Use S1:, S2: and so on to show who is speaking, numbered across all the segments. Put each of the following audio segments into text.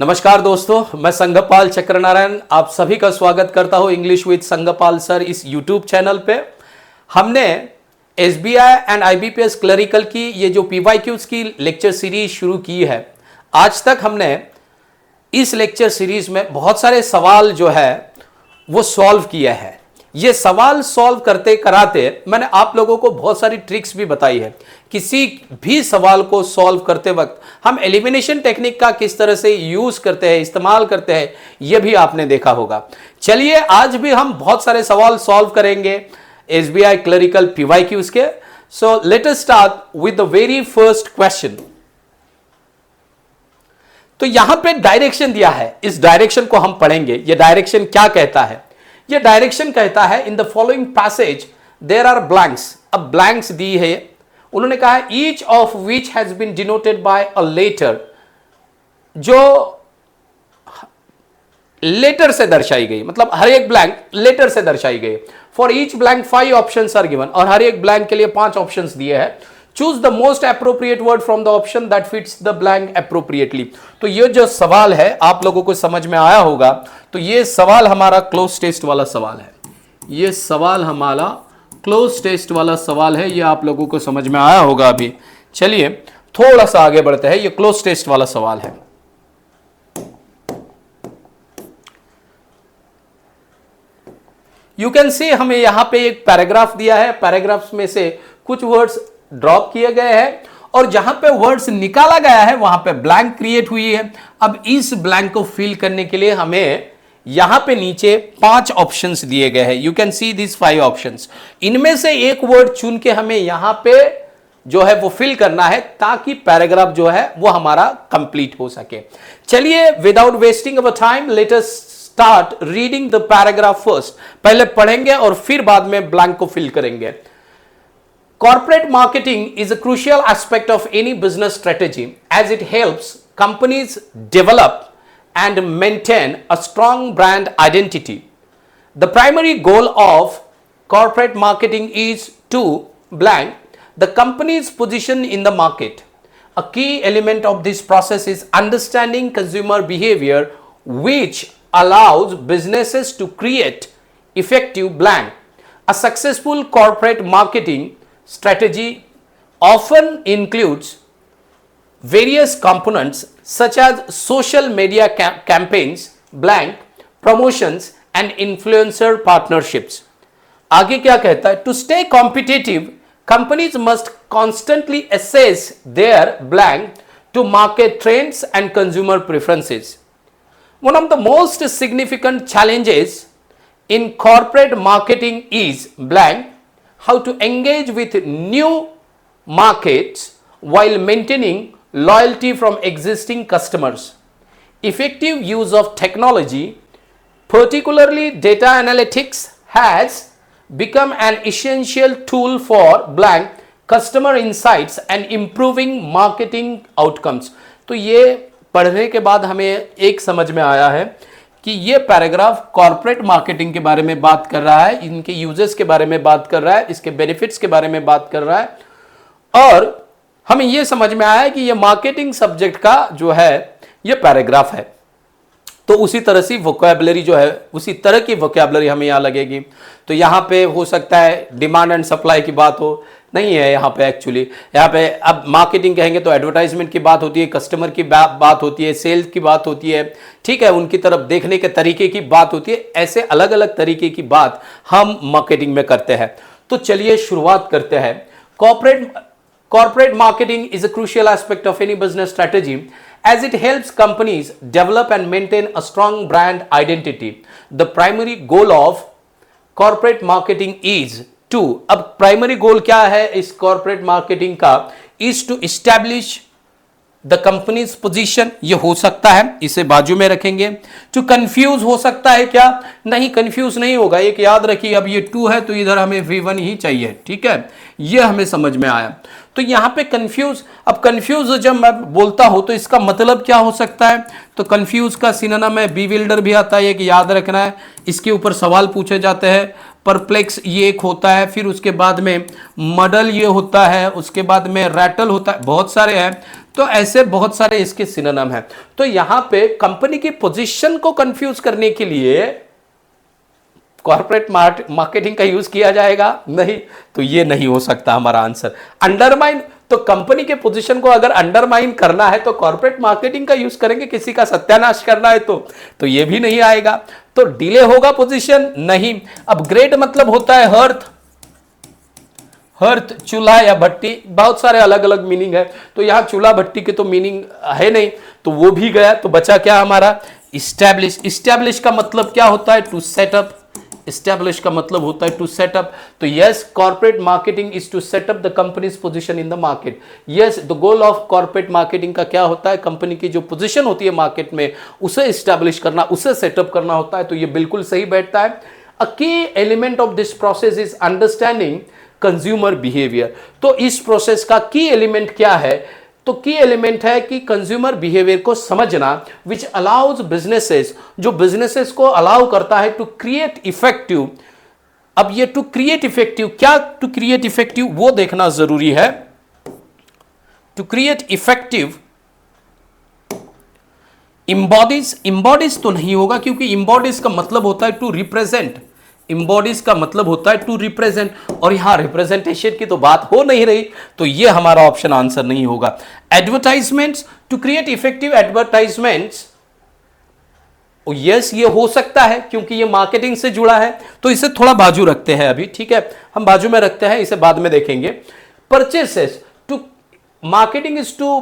S1: नमस्कार दोस्तों, मैं संगपाल चक्रनारायण आप सभी का स्वागत करता हूं इंग्लिश विद संगपाल सर इस यूट्यूब चैनल पे। हमने एसबीआई एंड आईबीपीएस क्लरिकल की ये जो पीवाईक्यूज की लेक्चर सीरीज शुरू की है। आज तक हमने इस लेक्चर सीरीज में बहुत सारे सवाल जो है वो सॉल्व किए हैं। ये सवाल सॉल्व करते कराते मैंने आप लोगों को बहुत सारी ट्रिक्स भी बताई है। किसी भी सवाल को सॉल्व करते वक्त हम एलिमिनेशन टेक्निक का किस तरह से यूज करते हैं, इस्तेमाल करते हैं, यह भी आपने देखा होगा। चलिए आज भी हम बहुत सारे सवाल सॉल्व करेंगे एसबीआई क्लरिकल पीवाईक्यूज के। So let us start with the very first question. तो यहां पे डायरेक्शन दिया है, इस डायरेक्शन को हम पढ़ेंगे। यह डायरेक्शन क्या कहता है? यह डायरेक्शन कहता है in the following passage there are blanks. अब ब्लैंक्स दी है, उन्होंने कहा है each of which has been denoted by a letter, जो लेटर से दर्शाई गई, मतलब हर एक ब्लैंक लेटर से दर्शाई गई। For each blank 5 options are given, और हर एक ब्लैंक के लिए 5 ऑप्शंस दिए हैं। Choose the most appropriate word from the option that fits the blank appropriately. तो ये जो सवाल है आप लोगों को समझ में आया होगा। तो ये सवाल हमारा क्लोज टेस्ट वाला सवाल है। ये सवाल हमारा क्लोज टेस्ट वाला सवाल है, ये आप लोगों को समझ में आया होगा अभी। चलिए थोड़ा सा आगे बढ़ते हैं। ये क्लोज टेस्ट वाला सवाल है। यू कैन सी हमें यहां पे एक पैराग्राफ दिया है, पैराग्राफ्स में से कुछ वर्ड्स ड्रॉप किए गए हैं और जहां पे वर्ड्स निकाला गया है वहां पे ब्लैंक क्रिएट हुई है। अब इस ब्लैंक को फिल करने के लिए हमें यहां पे नीचे 5 ऑप्शंस दिए गए हैं। You can see this 5 options. इनमें से एक वर्ड चुन के हमें यहां पे जो है वो फिल करना है ताकि पैराग्राफ जो है वो हमारा कंप्लीट हो सके। चलिए without wasting our time let us start reading the paragraph first. पहले पढ़ेंगे और फिर बाद में ब्लैंक को फिल करेंगे। Corporate marketing is a crucial aspect of any business strategy as it helps companies develop and maintain a strong brand identity. The primary goal of corporate marketing is to blank the company's position in the market. A key element of this process is understanding consumer behavior, which allows businesses to create effective blank. A successful corporate marketing strategy often includes various components such as social media campaigns, blank, promotions and influencer partnerships. आगे क्या कहता है? To stay competitive, companies must constantly assess their blank to market trends and consumer preferences. One of the most significant challenges in corporate marketing is blank, how to engage with new markets while maintaining loyalty from existing customers. Effective use of technology, particularly data analytics, has become an essential tool for blank customer insights and improving marketing outcomes. तो ये पढ़ने के बाद हमें एक समझ में आया है कि ये पैराग्राफ कॉर्पोरेट मार्केटिंग के बारे में बात कर रहा है, इनके यूजेस के बारे में बात कर रहा है, इसके बेनिफिट्स के बारे में बात कर रहा है। और हमें ये समझ में आया है कि ये मार्केटिंग सब्जेक्ट का जो है ये पैराग्राफ है। तो उसी तरह से वोकैबुलरी जो है उसी तरह की वोकैबुलरी हमें यहाँ लगेगी। तो यहाँ पे हो सकता है डिमांड एंड सप्लाई की बात हो, नहीं है यहाँ पे एक्चुअली। यहाँ पे अब मार्केटिंग कहेंगे तो एडवर्टाइजमेंट की बात होती है, कस्टमर की बात होती है, सेल्स की बात होती है, ठीक है, उनकी तरफ देखने के तरीके की बात होती है। ऐसे अलग अलग तरीके की बात हम मार्केटिंग में करते हैं। तो चलिए शुरुआत करते हैं। Corporate marketing is a crucial aspect of any business strategy as it helps companies develop and maintain a strong brand identity. The primary goal of corporate marketing is to, अब प्राइमरी गोल क्या है इस corporate marketing का? is to establish the company's position, ये हो सकता है, इसे बाजू में रखेंगे। टू कंफ्यूज हो सकता है क्या? नहीं, कंफ्यूज नहीं होगा। एक याद रखिए, अब ये 2 है तो इधर हमें V1 ही चाहिए, ठीक है, ये हमें समझ में आया। तो यहां पे कंफ्यूज, अब कंफ्यूज जब मैं बोलता हूं तो इसका मतलब क्या हो सकता है? तो कंफ्यूज का सिनोनिम है बीविल्डर भी आता है, एक याद रखना है, इसके ऊपर सवाल पूछे जाते हैं। परप्लेक्स ये एक होता है, फिर उसके बाद में मडल ये होता है, उसके बाद में रैटल होता है, बहुत सारे हैं। तो ऐसे बहुत सारे इसके सिनोनिम हैं। तो यहां पे कंपनी की पोजीशन को कंफ्यूज करने के लिए कॉर्पोरेट मार्केटिंग का यूज किया जाएगा? नहीं, तो ये नहीं हो सकता हमारा आंसर। अंडरमाइन, तो कंपनी के पोजीशन को अगर अंडरमाइन करना है तो कॉर्पोरेट मार्केटिंग का यूज करेंगे, किसी का सत्यानाश करना है तो ये भी नहीं आएगा। तो डिले होगा पोजीशन? नहीं। अपग्रेड मतलब होता है हर्थ चूल्हा या भट्टी, बहुत सारे अलग अलग मीनिंग है। तो यहां चूल्हा भट्टी के तो मीनिंग है नहीं, तो वो भी गया। तो बचा क्या हमारा? इस्टेब्लिश। इस्टेब्लिश का मतलब क्या होता है? To setup. इस्टेब्लिश का मतलब होता है टू सेटअप। तो yes, corporate marketing is to set up the company's position in the market. Yes, the goal of corporate marketing का क्या होता है? कंपनी की जो पोजीशन होती है मार्केट में उसे इस्टेब्लिश करना, उसे सेटअप करना होता है। तो ये बिल्कुल सही बैठता है। अ key element of this process is understanding consumer behaviour. तो इस प्रोसेस का की एलिमेंट क्या है? तो की एलिमेंट है कि कंज्यूमर बिहेवियर को समझना, विच अलाउज बिजनेसेस, जो बिजनेसेस को अलाउ करता है टू क्रिएट इफेक्टिव। अब ये टू क्रिएट इफेक्टिव, क्या टू क्रिएट इफेक्टिव वो देखना जरूरी है। टू क्रिएट इफेक्टिव इम्बॉडीज तो नहीं होगा, क्योंकि इम्बॉडीज का मतलब होता है टू रिप्रेजेंट। इम्बॉडीज का मतलब होता है टू रिप्रेजेंट, और यहां रिप्रेजेंटेशन की तो बात हो नहीं रही, तो ये हमारा ऑप्शन आंसर नहीं होगा। Advertisements, to create effective advertisements, yes ये हो सकता है क्योंकि ये मार्केटिंग से जुड़ा है। तो इसे थोड़ा बाजू रखते हैं अभी, ठीक है, हम बाजू में रखते हैं, इसे बाद में देखेंगे। Purchases, to marketing is to,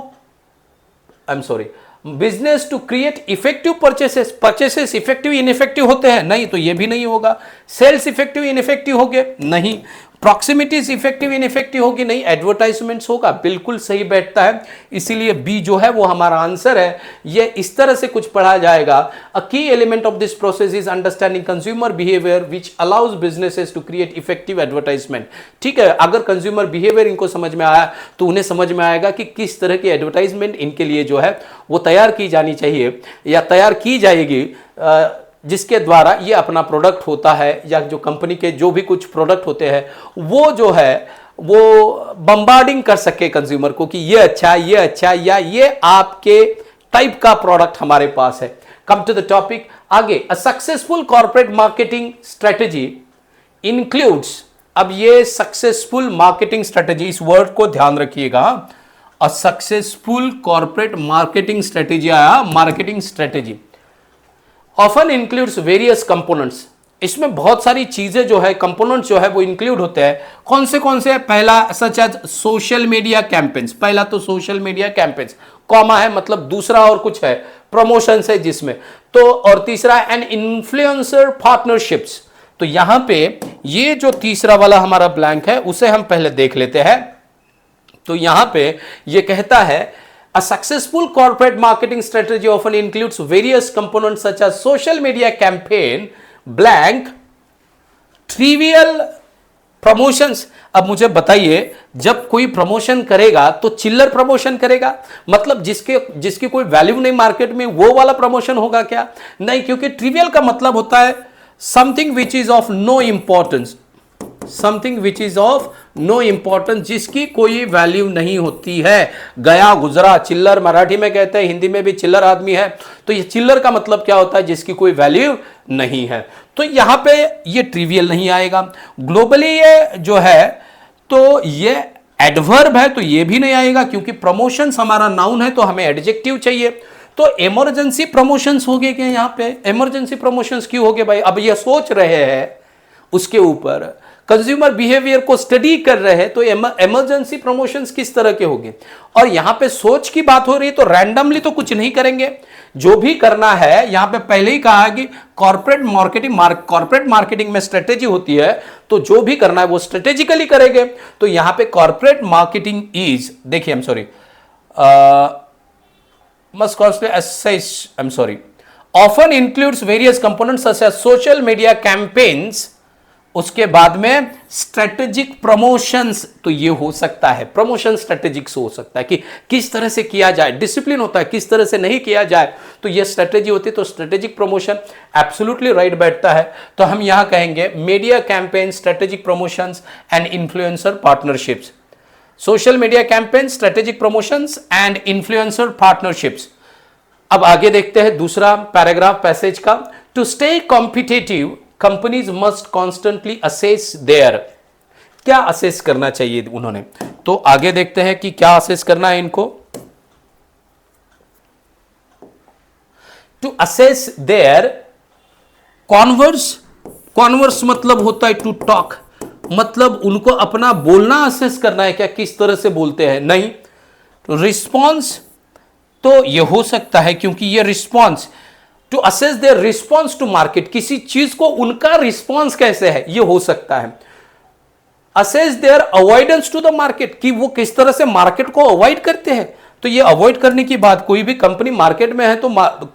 S1: I am sorry, business to create effective purchases. Purchases effective ineffective होते हैं? नहीं, तो ये भी नहीं होगा। सेल्स इफेक्टिव इनइफेक्टिव होंगे? नहीं। प्रॉक्सिमिटीज इफेक्टिव इनइफेक्टिव होगी? नहीं। एडवर्टाइजमेंट्स होगा? बिल्कुल सही बैठता है। इसीलिए बी जो है वो हमारा आंसर है। ये इस तरह से कुछ पढ़ा जाएगा। A key element of this process is understanding consumer behaviour which allows businesses to create effective advertisement. ठीक है, अगर कंज्यूमर बिहेवियर इनको समझ में आया तो उन्हें समझ में आएगा कि किस तरह की एडवर्टाइजमेंट इनके लिए जो है वो तैयार की जानी चाहिए या तैयार की जाएगी, जिसके द्वारा ये अपना प्रोडक्ट होता है या जो कंपनी के जो भी कुछ प्रोडक्ट होते हैं वो जो है वो बम्बार्डिंग कर सके कंज्यूमर को कि ये अच्छा, ये अच्छा, या ये आपके टाइप का प्रोडक्ट हमारे पास है। कम टू द टॉपिक आगे। A successful corporate marketing strategy includes, अब ये सक्सेसफुल मार्केटिंग स्ट्रेटेजी, इस वर्ड को ध्यान रखिएगा। A successful corporate marketing strategy आया, marketing strategy often includes various components. इसमें बहुत सारी चीजें जो है, कंपोनेंट्स जो है वो इंक्लूड होते हैं। कौन से? पहला such as social media campaigns, पहला तो सोशल मीडिया कैंपेन्स, कॉमा है मतलब दूसरा और कुछ है, प्रमोशन है जिसमें, तो और तीसरा एंड इन्फ्लुएंसर पार्टनरशिप्स। तो यहां पे ये जो तीसरा वाला हमारा ब्लैंक है उसे हम पहले देख लेते हैं। तो यहां पे ये कहता है a successful corporate marketing strategy often includes various components such as social media campaign, blank, trivial promotions। अब मुझे बताइए, जब कोई प्रमोशन करेगा तो चिल्लर प्रमोशन करेगा, मतलब जिसकी कोई वैल्यू नहीं मार्केट में, वो वाला प्रमोशन होगा क्या? नहीं, क्योंकि ट्रिवियल का मतलब होता है something which is of no importance, something which is of no importance, जिसकी कोई वैल्यू नहीं होती है, गया गुजरा। चिल्लर मराठी में कहते हैं, हिंदी में भी चिल्लर आदमी है। तो ये चिल्लर का मतलब क्या होता है? जिसकी कोई वैल्यू नहीं है। तो यहां पे ये ट्रिवियल नहीं आएगा। ग्लोबली ये जो है तो ये एडवर्ब है, तो ये भी नहीं आएगा क्योंकि प्रमोशंस हमारा नाउन है, तो हमें एडजेक्टिव चाहिए। तो इमरजेंसी प्रमोशंस हो गए क्या? यहां पे इमरजेंसी प्रमोशंस क्यों हो गए भाई? अब ये सोच रहे हैं उसके ऊपर, कंज्यूमर बिहेवियर को स्टडी कर रहे हैं, तो इमरजेंसी प्रमोशंस किस तरह के होंगे? और यहां पे सोच की बात हो रही है, तो रैंडमली तो कुछ नहीं करेंगे। जो भी करना है, यहां पे पहले ही कहा है कि कॉर्पोरेट मार्केटिंग में स्ट्रेटेजी होती है, तो जो भी करना है वो स्ट्रेटेजिकली करेंगे। तो यहां पे कॉर्पोरेट मार्केटिंग इज, देखिए आई am sorry, must assess, I'm sorry, often includes various components such as social media campaigns, उसके बाद में स्ट्रेटेजिक प्रमोशंस, तो ये हो सकता है प्रमोशन स्ट्रेटेजिक्स हो सकता है कि किस तरह से किया जाए, डिसिप्लिन होता है किस तरह से नहीं किया जाए, तो ये स्ट्रेटेजी होती है। तो स्ट्रेटेजिक प्रमोशन एब्सोल्युटली राइट बैठता है। तो हम यहां कहेंगे media campaign, strategic promotions and influencer partnerships. Social media campaign, strategic promotions and influencer partnerships. अब आगे देखते हैं दूसरा पैराग्राफ पैसेज का। To stay competitive companies must constantly assess their, क्या असेस करना चाहिए उन्होंने, तो आगे देखते हैं कि क्या असेस करना है इनको। To assess their converse, converse मतलब होता है टू टॉक, मतलब उनको अपना बोलना असेस करना है, क्या किस तरह से बोलते हैं, नहीं। तो रिस्पॉन्स, तो ये हो सकता है क्योंकि ये response, to assess their response to market, किसी चीज को उनका रिस्पॉन्स कैसे है, ये हो सकता है। Assess their avoidance to the market, कि वो किस तरह से मार्केट को अवॉइड करते हैं। तो ये अवॉइड करने की बात, कोई भी कंपनी मार्केट में है तो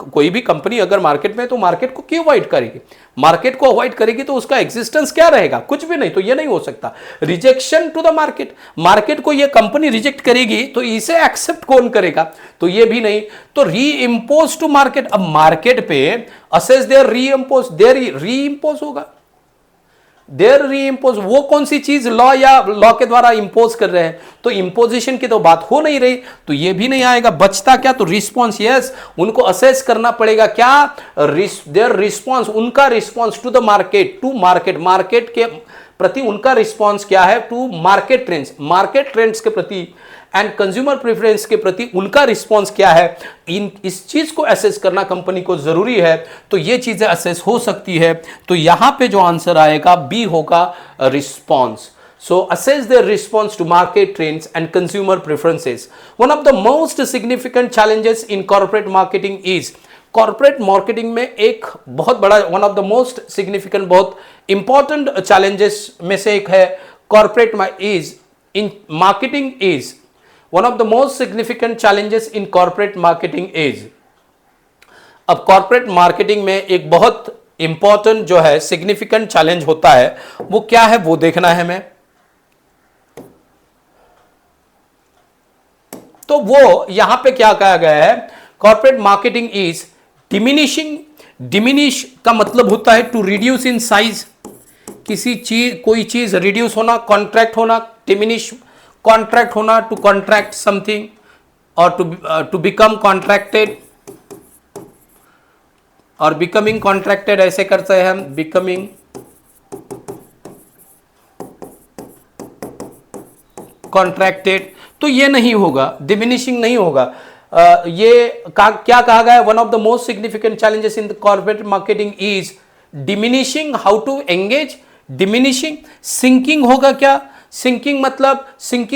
S1: कोई भी कंपनी अगर मार्केट में है तो मार्केट को क्यों अवॉइड करेगी, मार्केट को अवॉइड करेगी तो उसका एग्जिस्टेंस क्या रहेगा, कुछ भी नहीं। तो ये नहीं हो सकता। Rejection to the market, market को ये कंपनी रिजेक्ट करेगी तो इसे एक्सेप्ट कौन करेगा, तो ये भी नहीं। तो री इम्पोज टू मार्केट, अब मार्केट पे असेस देयर री इम्पोज, देयर री इम्पोज होगा, देयर री इम्पोज, वो कौन सी चीज लॉ या लॉ के द्वारा इंपोज कर रहे हैं, तो इंपोजिशन की तो बात हो नहीं रही, तो ये भी नहीं आएगा। बचता क्या, तो रिस्पॉन्स, यस उनको असेस करना पड़ेगा क्या, देयर रिस्पॉन्स, उनका response to the market, to market, market के प्रति उनका रिस्पॉन्स क्या है, to market trends, market trends के प्रति एंड कंज्यूमर प्रेफरेंस के प्रति उनका रिस्पॉन्स क्या है, इस चीज को असेस करना कंपनी को जरूरी है। तो ये चीजें असेस हो सकती है। तो यहां पे जो आंसर आएगा बी होगा response. So assess their response to market trends and consumer preferences. One of the most significant challenges in corporate marketing is, corporate marketing में एक बहुत बड़ा, one of the most significant, बहुत important challenges में से एक है corporate is in marketing is, one of the most significant challenges in corporate marketing is, अब corporate marketing में एक बहुत important जो है significant challenge होता है, वो क्या है वो देखना है हमें। तो वो यहां पे क्या कहा गया है, corporate marketing is diminishing, diminish का मतलब होता है टू रिड्यूस इन साइज, किसी चीज, कोई चीज रिड्यूस होना, कॉन्ट्रैक्ट होना, डिमिनिश कॉन्ट्रैक्ट होना, टू कॉन्ट्रैक्ट समथिंग और टू बिकम कॉन्ट्रैक्टेड, और बिकमिंग कॉन्ट्रैक्टेड ऐसे करते हैं हम, बिकमिंग कॉन्ट्रैक्टेड, तो ये नहीं होगा, डिमिनिशिंग नहीं होगा। क्या कहा गया है, one of the most significant challenges in the corporate marketing is diminishing how to engage, diminishing, sinking होगा क्या, सिंकिंग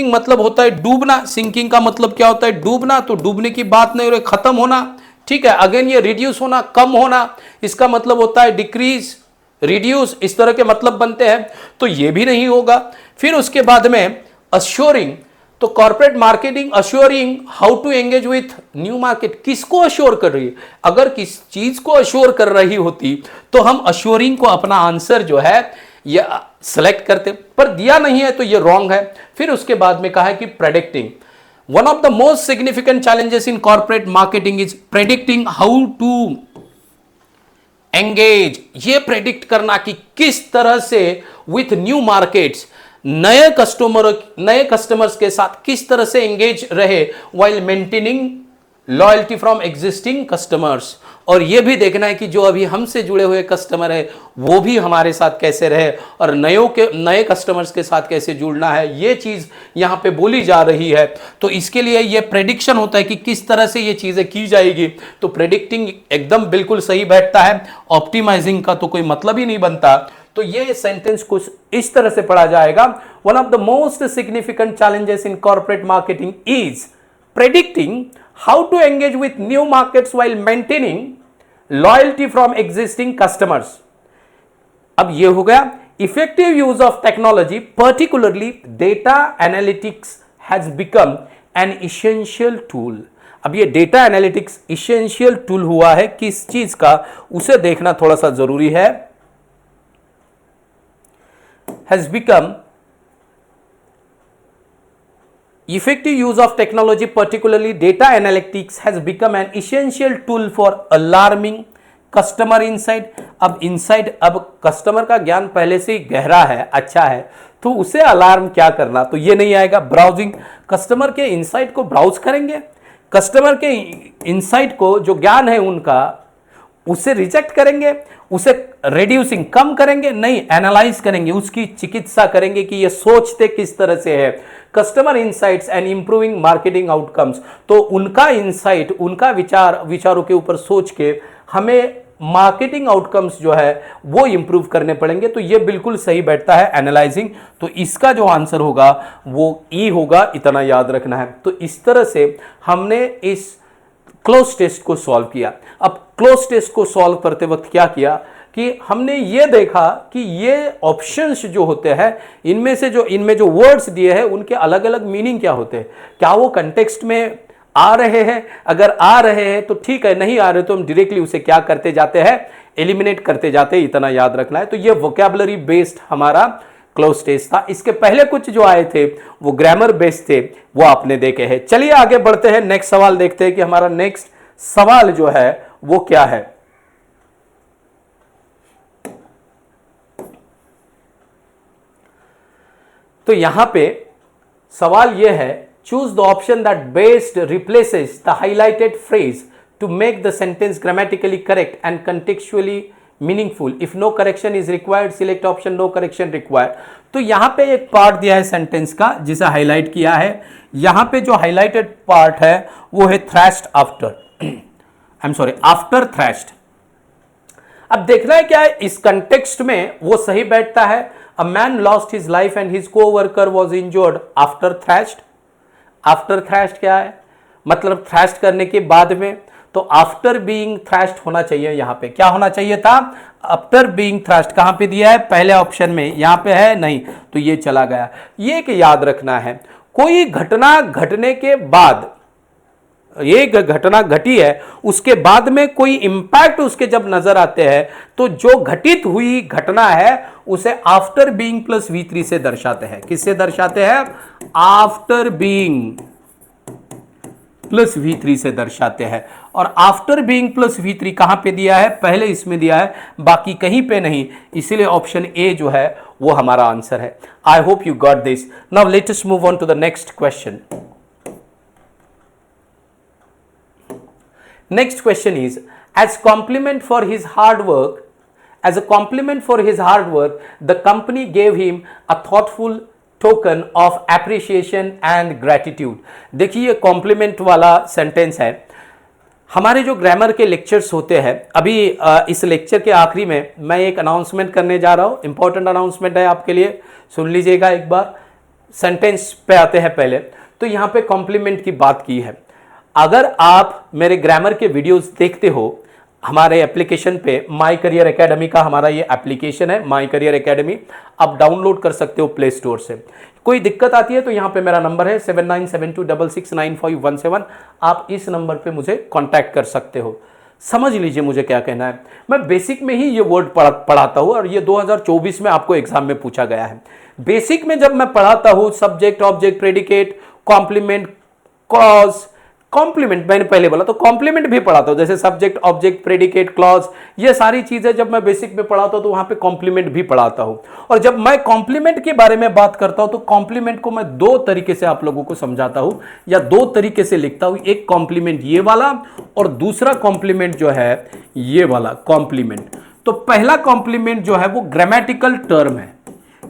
S1: मतलब होता है डूबना, सिंकिंग का मतलब क्या होता है, डूबना, तो डूबने की बात नहीं हो रही, खत्म होना, ठीक है। अगेन ये रिड्यूस होना, कम होना, इसका मतलब होता है डिक्रीज, रिड्यूस, इस तरह के मतलब बनते हैं, तो ये भी नहीं होगा। फिर उसके बाद में अश्योरिंग, तो corporate marketing assuring how to engage with new market, किसको अश्योर कर रही है, अगर किस चीज को अश्योर कर रही होती तो हम अश्योरिंग को अपना आंसर जो है ये सेलेक्ट करते, पर दिया नहीं है तो ये रॉन्ग है। फिर उसके बाद में कहा है कि predicting, one of the most significant challenges in corporate marketing is predicting how to engage, ये प्रेडिक्ट करना कि किस तरह से विथ न्यू मार्केट्स, नए कस्टमर्स के साथ किस तरह से एंगेज रहे while maintaining loyalty from existing customers, और यह भी देखना है कि जो अभी हमसे जुड़े हुए कस्टमर है वो भी हमारे साथ कैसे रहे, और नए कस्टमर्स के साथ कैसे जुड़ना है, ये चीज यहां पे बोली जा रही है। तो इसके लिए ये प्रेडिक्शन होता है कि किस तरह से ये चीजें की जाएगी। तो प्रेडिक्टिंग एकदम बिल्कुल सही बैठता है, ऑप्टिमाइजिंग का तो कोई मतलब ही नहीं बनता। तो ये सेंटेंस कुछ इस तरह से पढ़ा जाएगा, one of the most significant challenges in corporate marketing is predicting how to engage with new markets while maintaining loyalty from existing customers. अब ये हो गया effective use of technology, particularly data analytics has become an essential tool. अब ये data analytics essential tool हुआ है किस चीज का, उसे देखना थोड़ा सा जरूरी है। has become effective use of technology, particularly data analytics, has become an essential tool for alarming customer insight. अब insight, अब कस्टमर का ज्ञान पहले से ही गहरा है, अच्छा है, तो उसे अलार्म क्या करना, तो ये नहीं आएगा. ब्राउजिंग, कस्टमर के इनसाइट को ब्राउज करेंगे, कस्टमर के इनसाइट को जो ज्ञान है उनका उसे रिजेक्ट करेंगे, उसे रिड्यूसिंग कम करेंगे, नहीं एनालाइज करेंगे, उसकी चिकित्सा करेंगे कि ये सोचते किस तरह से है. Customer insights and improving marketing outcomes, तो उनका इंसाइट, उनका विचारों के ऊपर सोच के हमें मार्केटिंग आउटकम्स जो है वो इंप्रूव करने पड़ेंगे. तो ये बिल्कुल सही बैठता है एनालाइजिंग. तो इसका जो आंसर होगा वो ई होगा, इतना याद रखना है. तो इस तरह से हमने इस क्लोज टेस्ट को सॉल्व किया. अब क्लोज टेस्ट को सॉल्व करते वक्त क्या किया कि हमने ये देखा कि ये ऑप्शंस जो होते हैं इनमें जो वर्ड्स दिए हैं उनके अलग अलग मीनिंग क्या होते हैं, क्या वो कंटेक्स्ट में आ रहे हैं, अगर आ रहे हैं तो ठीक है, नहीं आ रहे तो हम डायरेक्टली उसे क्या करते जाते हैं, एलिमिनेट करते जाते हैं. इतना याद रखना है. तो ये वोकैबुलरी बेस्ड हमारा क्लोज टेस्ट था. इसके पहले कुछ जो आए थे वो ग्रामर बेस्ड थे, वो आपने देखे हैं. चलिए आगे बढ़ते हैं, नेक्स्ट सवाल देखते हैं कि हमारा नेक्स्ट सवाल जो है वो क्या है. तो यहां पे सवाल यह है, choose the option that best replaces the highlighted phrase to make the sentence grammatically correct and contextually meaningful. If no correction is required select option no correction required. तो यहां पे एक पार्ट दिया है सेंटेंस का जिसे हाईलाइट किया है. यहां पे जो हाईलाइटेड पार्ट है वो है thrashed after, I am sorry, after thrashed. अब देखना है क्या है इस कंटेक्स्ट में वो सही बैठता है. A man lost his life and his co-worker was injured after thrashed. After thrashed क्या है, मतलब थ्रैश्ड करने के बाद में, तो आफ्टर बीइंग थ्रैश्ड होना चाहिए. यहां पे क्या होना चाहिए था, आफ्टर बीइंग थ्रैश्ड. कहां पे दिया है, पहले ऑप्शन में, यहां पे है नहीं, तो ये चला गया. ये एक याद रखना है, कोई घटना घटने के बाद, एक घटना घटी है उसके बाद में कोई इंपैक्ट उसके जब नजर आते हैं तो जो घटित हुई घटना है उसे आफ्टर बीइंग प्लस V3 से दर्शाते हैं. किससे दर्शाते हैं, आफ्टर बीइंग प्लस V3 से दर्शाते हैं. और आफ्टर बीइंग प्लस V3 कहां पे दिया है, पहले इसमें दिया है, बाकी कहीं पे नहीं, इसलिए ऑप्शन ए जो है वो हमारा आंसर है. I hope you got this. Now let us move on to the next question. Next question is, as a compliment for his hard work, the company gave him a thoughtful token of appreciation and gratitude. देखिए complement वाला sentence है. हमारे जो grammar के lectures होते हैं, अभी इस लेक्चर के आखिरी में मैं एक अनाउंसमेंट करने जा रहा हूँ. इंपॉर्टेंट अनाउंसमेंट है आपके लिए, सुन लीजिएगा एक बार. सेंटेंस पे आते हैं पहले. तो यहाँ पे कॉम्प्लीमेंट की बात की है. अगर आप मेरे ग्रामर के वीडियोस देखते हो हमारे एप्लीकेशन पे, माई करियर एकेडमी का हमारा ये एप्लीकेशन है, माई करियर एकेडमी, आप डाउनलोड कर सकते हो प्ले स्टोर से. कोई दिक्कत आती है तो यहाँ पे मेरा नंबर है 7972669517. आप इस नंबर पे मुझे कांटेक्ट कर सकते हो. समझ लीजिए मुझे क्या कहना है. मैं बेसिक में ही ये वर्ड पढ़ाता हूँ और ये 2024 में आपको एग्जाम में पूछा गया है. बेसिक में जब मैं पढ़ाता हूँ subject, object, predicate, complement, clause, complement मैंने पहले बोला तो कॉम्प्लीमेंट भी पढ़ाता हूं, जैसे सब्जेक्ट, ऑब्जेक्ट, प्रेडिकेट, क्लॉज, ये सारी चीजें जब मैं बेसिक में पढ़ाता हूं तो वहां पे कॉम्प्लीमेंट भी पढ़ाता हूं. और जब मैं कॉम्प्लीमेंट के बारे में बात करता हूं तो कॉम्प्लीमेंट को मैं दो तरीके से आप लोगों को समझाता हूं या दो तरीके से लिखता हूं. एक कॉम्प्लीमेंट ये वाला और दूसरा कॉम्प्लीमेंट जो है ये वाला कॉम्प्लीमेंट. तो पहला कॉम्प्लीमेंट जो है वो ग्रामेटिकल टर्म है.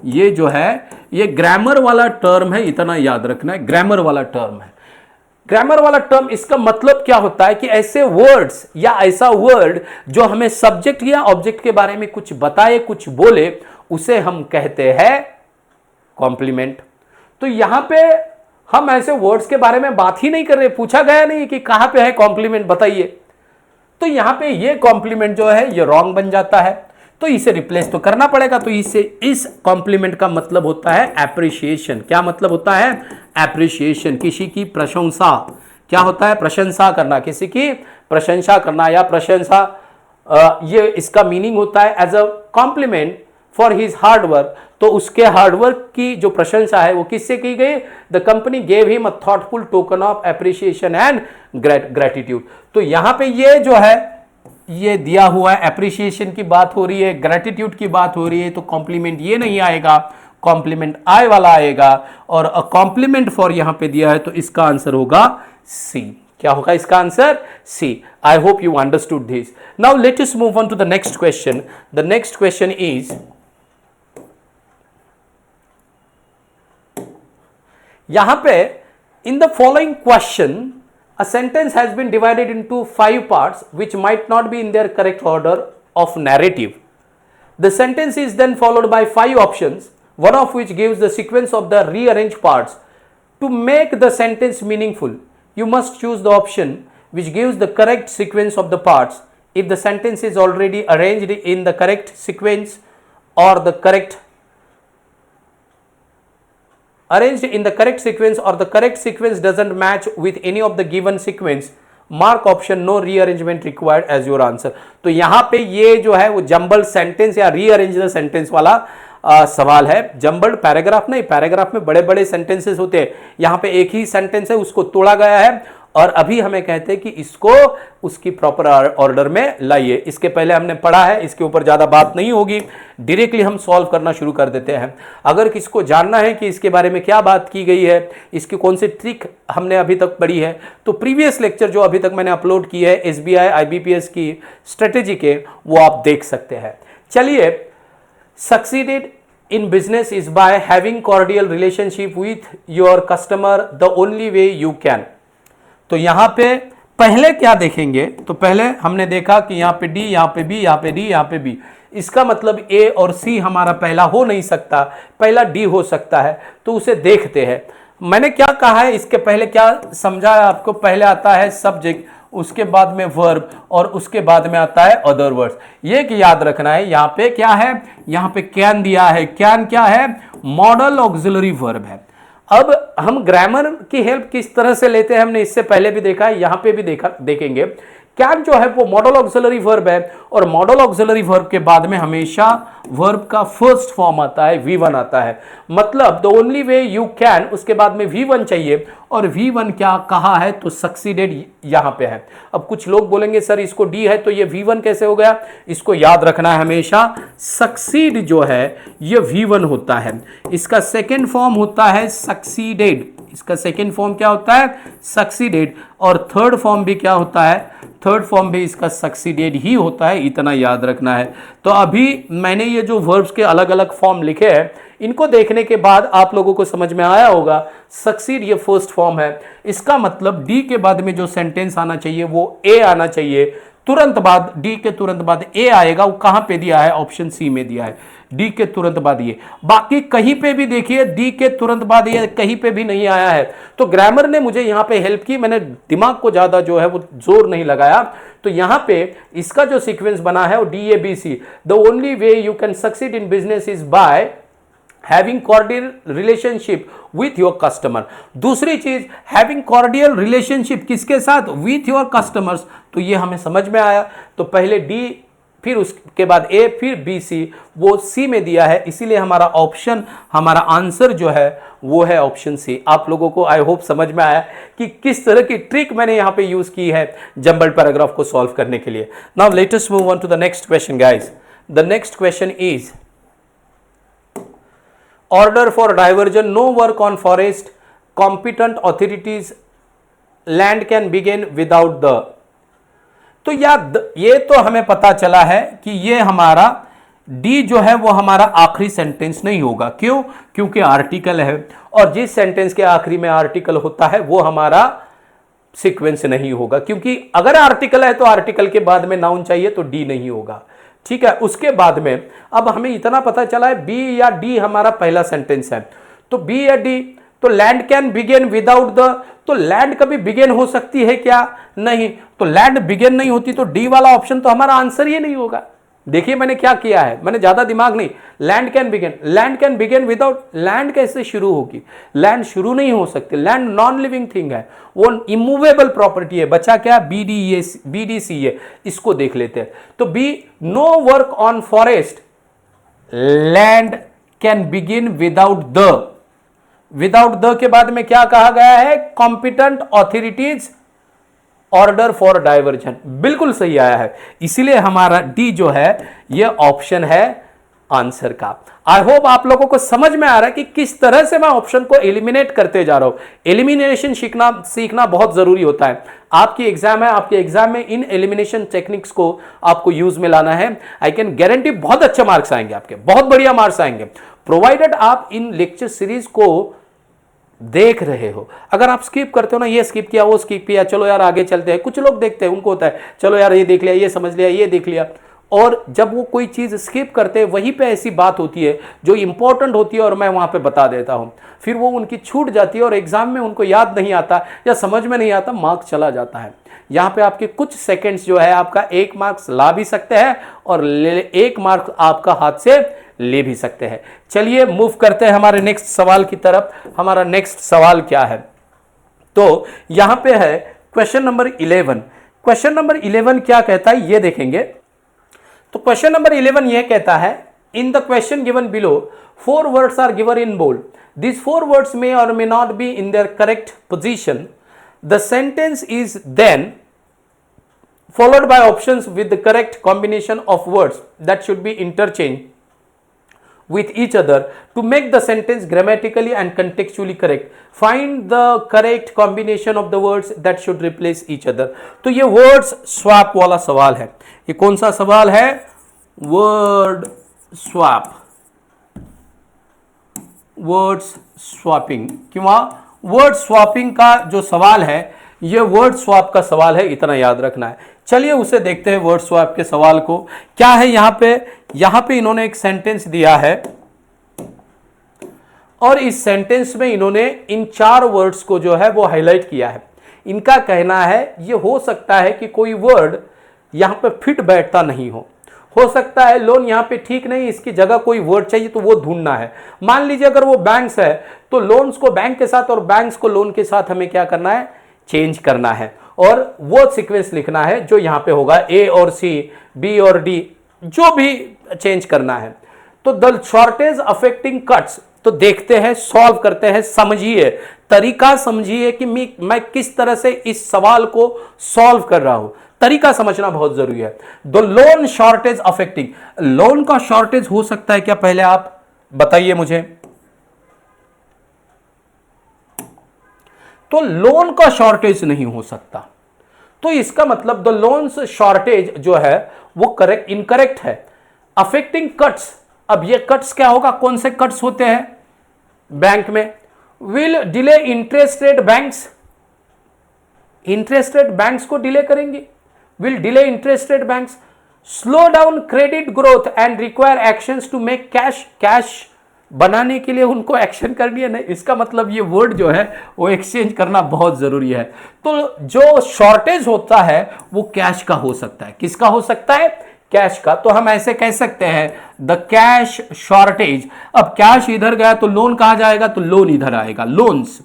S1: ये जो है ये ग्रामर वाला टर्म है, इतना याद रखना है, ग्रामर वाला टर्म है. ग्रामर वाला टर्म, इसका मतलब क्या होता है कि ऐसे वर्ड्स या ऐसा वर्ड जो हमें सब्जेक्ट या ऑब्जेक्ट के बारे में कुछ बताए, कुछ बोले, उसे हम कहते हैं कॉम्प्लीमेंट. तो यहां पे हम ऐसे वर्ड्स के बारे में बात ही नहीं कर रहे, पूछा गया नहीं कि कहां पे है कॉम्प्लीमेंट बताइए. तो यहां पे ये कॉम्प्लीमेंट जो है ये रॉन्ग बन जाता है, तो इसे रिप्लेस तो करना पड़ेगा. तो इसे, इस कॉम्प्लीमेंट का मतलब होता है एप्रिशिएशन. क्या मतलब होता है, एप्रिशिएशन, किसी की प्रशंसा. क्या होता है, प्रशंसा करना, किसी की प्रशंसा करना या प्रशंसा. ये इसका मीनिंग होता है as a compliment for his hard work. तो उसके हार्डवर्क की जो प्रशंसा है वो किससे की गई? The company gave him a thoughtful token of appreciation and gratitude. तो यहां पे ये जो है ये दिया हुआ है, एप्रिसिएशन की बात हो रही है, ग्रेटिट्यूड की बात हो रही है, तो कॉम्प्लीमेंट ये नहीं आएगा, कॉम्प्लीमेंट आई वाला आएगा। और अ कॉम्प्लीमेंट फॉर यहां पे दिया है, तो इसका आंसर होगा सी। क्या होगा इसका answer? C. I hope you understood this. Now let us move on to the next question. The next question is, यहां पे in the following question a sentence has been divided into 5 parts which might not be in their correct order of narrative. The sentence is then followed by 5 options, one of which gives the sequence of the rearranged parts. To make the sentence meaningful, you must choose the option which gives the correct sequence of the parts. If the sentence is already arranged in the correct sequence or the correct sequence doesn't match with any of the given sequence, mark option no rearrangement required as your answer. तो यहां पे ये जो है वो jumble sentence या rearrange the sentence वाला सवाल है। जंबल्ड पैराग्राफ नहीं, पैराग्राफ में बड़े बड़े सेंटेंसेस होते हैं, यहां पे एक ही सेंटेंस है उसको तोड़ा गया है, और अभी हमें कहते हैं कि इसको उसकी प्रॉपर ऑर्डर में लाइए। इसके पहले हमने पढ़ा है, इसके ऊपर ज़्यादा बात नहीं होगी, डायरेक्टली हम सॉल्व करना शुरू कर देते हैं। अगर किसको जानना है कि इसके बारे में क्या बात की गई है, इसकी कौन सी ट्रिक हमने अभी तक पढ़ी है, तो प्रीवियस लेक्चर जो अभी तक मैंने अपलोड की है SBI IBPS की स्ट्रेटेजी के, वो आप देख सकते हैं। चलिए, succeeded in business is by having cordial relationship with your customer the only way you can। तो यहां पे पहले क्या देखेंगे, तो पहले हमने देखा कि यहां पे डी, यहां पे बी, यहां पे डी, यहां पे बी, इसका मतलब ए और सी हमारा पहला हो नहीं सकता, पहला डी हो सकता है, तो उसे देखते हैं। मैंने क्या कहा है इसके पहले, क्या समझा है आपको? पहले आता है सब्जेक्ट, उसके बाद में वर्ब, और उसके बाद में आता है अदर वर्ड्स। ये कि याद रखना है, यहां पे क्या है, यहां पे कैन दिया है। कैन क्या है? मॉडल ऑक्सिलरी वर्ब है। अब हम ग्रामर की हेल्प किस तरह से लेते हैं, हमने इससे पहले भी देखा है, यहां पे भी देखेंगे। कैन जो है वो मॉडल ऑक्सिलरी वर्ब है, और मॉडल ऑक्सिलरी वर्ब के बाद में हमेशा वर्ब का फर्स्ट फॉर्म आता है, V1 आता है। मतलब the only way you can, उसके बाद में V1 चाहिए, और V1 क्या कहा है, तो सक्सीडेड यहां पे है। अब कुछ लोग बोलेंगे सर इसको डी है तो ये V1 कैसे हो गया? इसको याद रखना है हमेशा, सक्सीड जो है ये V1 होता है, इसका सेकेंड फॉर्म होता है सक्सीडेड। इसका सेकेंड फॉर्म क्या होता है? सक्सीडेड। और थर्ड फॉर्म भी क्या होता है? थर्ड फॉर्म भी इसका सक्सीडेड ही होता है, इतना याद रखना है। तो अभी मैंने ये जो वर्ब्स के अलग अलग फॉर्म लिखे हैं, इनको देखने के बाद आप लोगों को समझ में आया होगा, सक्सीड ये फर्स्ट फॉर्म है, इसका मतलब डी के बाद में जो सेंटेंस आना चाहिए वो ए आना चाहिए। तुरंत बाद, डी के तुरंत बाद ए आएगा, वो कहां पे दिया है? ऑप्शन सी में दिया है, डी के तुरंत बाद ये। बाकी कहीं पे भी देखिए डी के तुरंत बाद ये कहीं पे भी नहीं आया है, तो ग्रामर ने मुझे यहां पे हेल्प की, मैंने दिमाग को ज्यादा जो है वो जोर नहीं लगाया। तो यहां पे इसका जो सीक्वेंस बना है वो DABC, the only way you can succeed in business is by having cordial relationship with your customer. दूसरी चीज, हैविंग कॉर्डियल रिलेशनशिप किसके साथ? With your customers. तो ये हमें समझ में आया। तो पहले डी, फिर उसके बाद ए, फिर BC, वो सी में दिया है, इसीलिए हमारा ऑप्शन, हमारा आंसर जो है वो है ऑप्शन सी। आप लोगों को आई होप समझ में आया कि किस तरह की ट्रिक मैंने यहां पे यूज की है जंबल्ड पैराग्राफ को सॉल्व करने के लिए। Now let us move on to the next question guys. The next question is, order for diversion, no work on forest, competent authorities, land can begin without the। तो ये तो हमें पता चला है कि ये हमारा डी जो है वो हमारा आखिरी सेंटेंस नहीं होगा। क्यों? क्योंकि आर्टिकल है, और जिस सेंटेंस के आखिरी में आर्टिकल होता है वो हमारा सीक्वेंस नहीं होगा, क्योंकि अगर आर्टिकल है तो आर्टिकल के बाद में नाउन चाहिए, तो डी नहीं होगा। ठीक है, उसके बाद में अब हमें इतना पता चला है बी या डी हमारा पहला सेंटेंस है, तो बी या डी। तो land can begin without the, तो लैंड कभी बिगेन हो सकती है क्या? नहीं। तो लैंड बिगेन नहीं होती तो डी वाला ऑप्शन तो हमारा आंसर ही नहीं होगा। देखिए मैंने क्या किया है, मैंने ज्यादा दिमाग नहीं, land can begin without, land कैसे शुरू होगी? लैंड शुरू नहीं हो सकती, लैंड नॉन लिविंग थिंग है, वो इमूवेबल प्रॉपर्टी है। बचा क्या? BDC है, इसको देख लेते हैं। तो B, no work on forest, land can begin without the, without the के बाद में क्या कहा गया है, competent authorities order for diversion, बिल्कुल सही आया है। इसीलिए हमारा डी जो है ये ऑप्शन है आंसर का। आई होप आप लोगों को समझ में आ रहा है कि किस तरह से मैं ऑप्शन को एलिमिनेट करते जा रहा हूं। एलिमिनेशन सीखना बहुत जरूरी होता है। आपकी एग्जाम है, आपके एग्जाम में इन एलिमिनेशन टेक्निक्स को आपको यूज में लाना है। आई कैन गारंटी बहुत अच्छे मार्क्स आएंगे आपके, बहुत बढ़िया मार्क्स आएंगे, प्रोवाइडेड आप इन लेक्चर सीरीज को देख रहे हो। अगर आप स्किप करते हो ना, ये स्किप किया, वो स्किप किया, चलो यार आगे चलते हैं, कुछ लोग देखते हैं, उनको होता है चलो यार ये देख लिया, ये समझ लिया, ये देख लिया, और जब वो कोई चीज स्किप करते हैं वहीं पे ऐसी बात होती है जो इंपॉर्टेंट होती है और मैं वहां पे बता देता हूं, फिर वो उनकी छूट जाती है और एग्जाम में उनको याद नहीं आता या समझ में नहीं आता, मार्क्स चला जाता है। यहां पे आपके कुछ सेकंड्स जो है आपका 1 मार्क्स ला भी सकते हैं और 1 मार्क्स आपका हाथ से ले भी सकते हैं। चलिए मूव करते हैं हमारे नेक्स्ट सवाल की तरफ। हमारा नेक्स्ट सवाल क्या है, तो यहां पे है क्वेश्चन नंबर 11। क्वेश्चन नंबर 11 क्या कहता है ये देखेंगे। तो क्वेश्चन नंबर 11 ये कहता है, in the question given below 4 words are given in bold, this 4 words may or may not be in their correct position, the sentence is then followed by options with the correct combination of words that should be interchanged with each other to make the sentence grammatically and contextually correct. Find the correct combination of the words that should replace each other. तो ये words swap वाला सवाल है। ये कौन सा सवाल है, word swap, words swapping, किंवा word swapping का जो सवाल है ये वर्ड स्वैप का सवाल है, इतना याद रखना है। चलिए उसे देखते हैं वर्ड स्वैप के सवाल को। क्या है यहां पे इन्होंने एक सेंटेंस दिया है और इस सेंटेंस में इन्होंने इन 4 वर्ड्स को जो है वो हाईलाइट किया है। इनका कहना है ये हो सकता है कि कोई वर्ड यहां पे फिट बैठता नहीं हो सकता है लोन यहां पे ठीक नहीं, इसकी जगह कोई वर्ड चाहिए तो वो ढूंढना है। मान लीजिए अगर वो बैंक्स है तो लोन्स को बैंक के साथ और बैंक्स को लोन के साथ हमें क्या करना है, चेंज करना है और वो सीक्वेंस लिखना है जो यहां पे होगा, ए और सी, बी और डी, जो भी चेंज करना है। तो द शॉर्टेज अफेक्टिंग कट्स, तो देखते हैं, सॉल्व करते हैं, समझिए, तरीका समझिए कि मैं किस तरह से इस सवाल को सॉल्व कर रहा हूं। तरीका समझना बहुत जरूरी है। The loan shortage affecting, loan का शॉर्टेज हो सकता है क्या, पहले आप बताइए मुझे। तो लोन का शॉर्टेज नहीं हो सकता, तो इसका मतलब द लोन्स शॉर्टेज जो है वो करेक्ट इनकरेक्ट है। अफेक्टिंग कट्स, अब ये कट्स क्या होगा, कौन से कट्स होते हैं बैंक में, will delay interest rate banks, interest rate banks को डिले करेंगे, will delay interest rate banks, slow down credit growth and require actions to make cash, cash बनाने के लिए उनको एक्शन करनी है। नहीं, इसका मतलब ये वर्ड जो है वो एक्सचेंज करना बहुत जरूरी है। तो जो शॉर्टेज होता है वो कैश का हो सकता है, किसका हो सकता है, कैश का। तो हम ऐसे कह सकते हैं द कैश शॉर्टेज। अब कैश इधर गया तो लोन कहां जाएगा, तो लोन इधर आएगा, लोन्स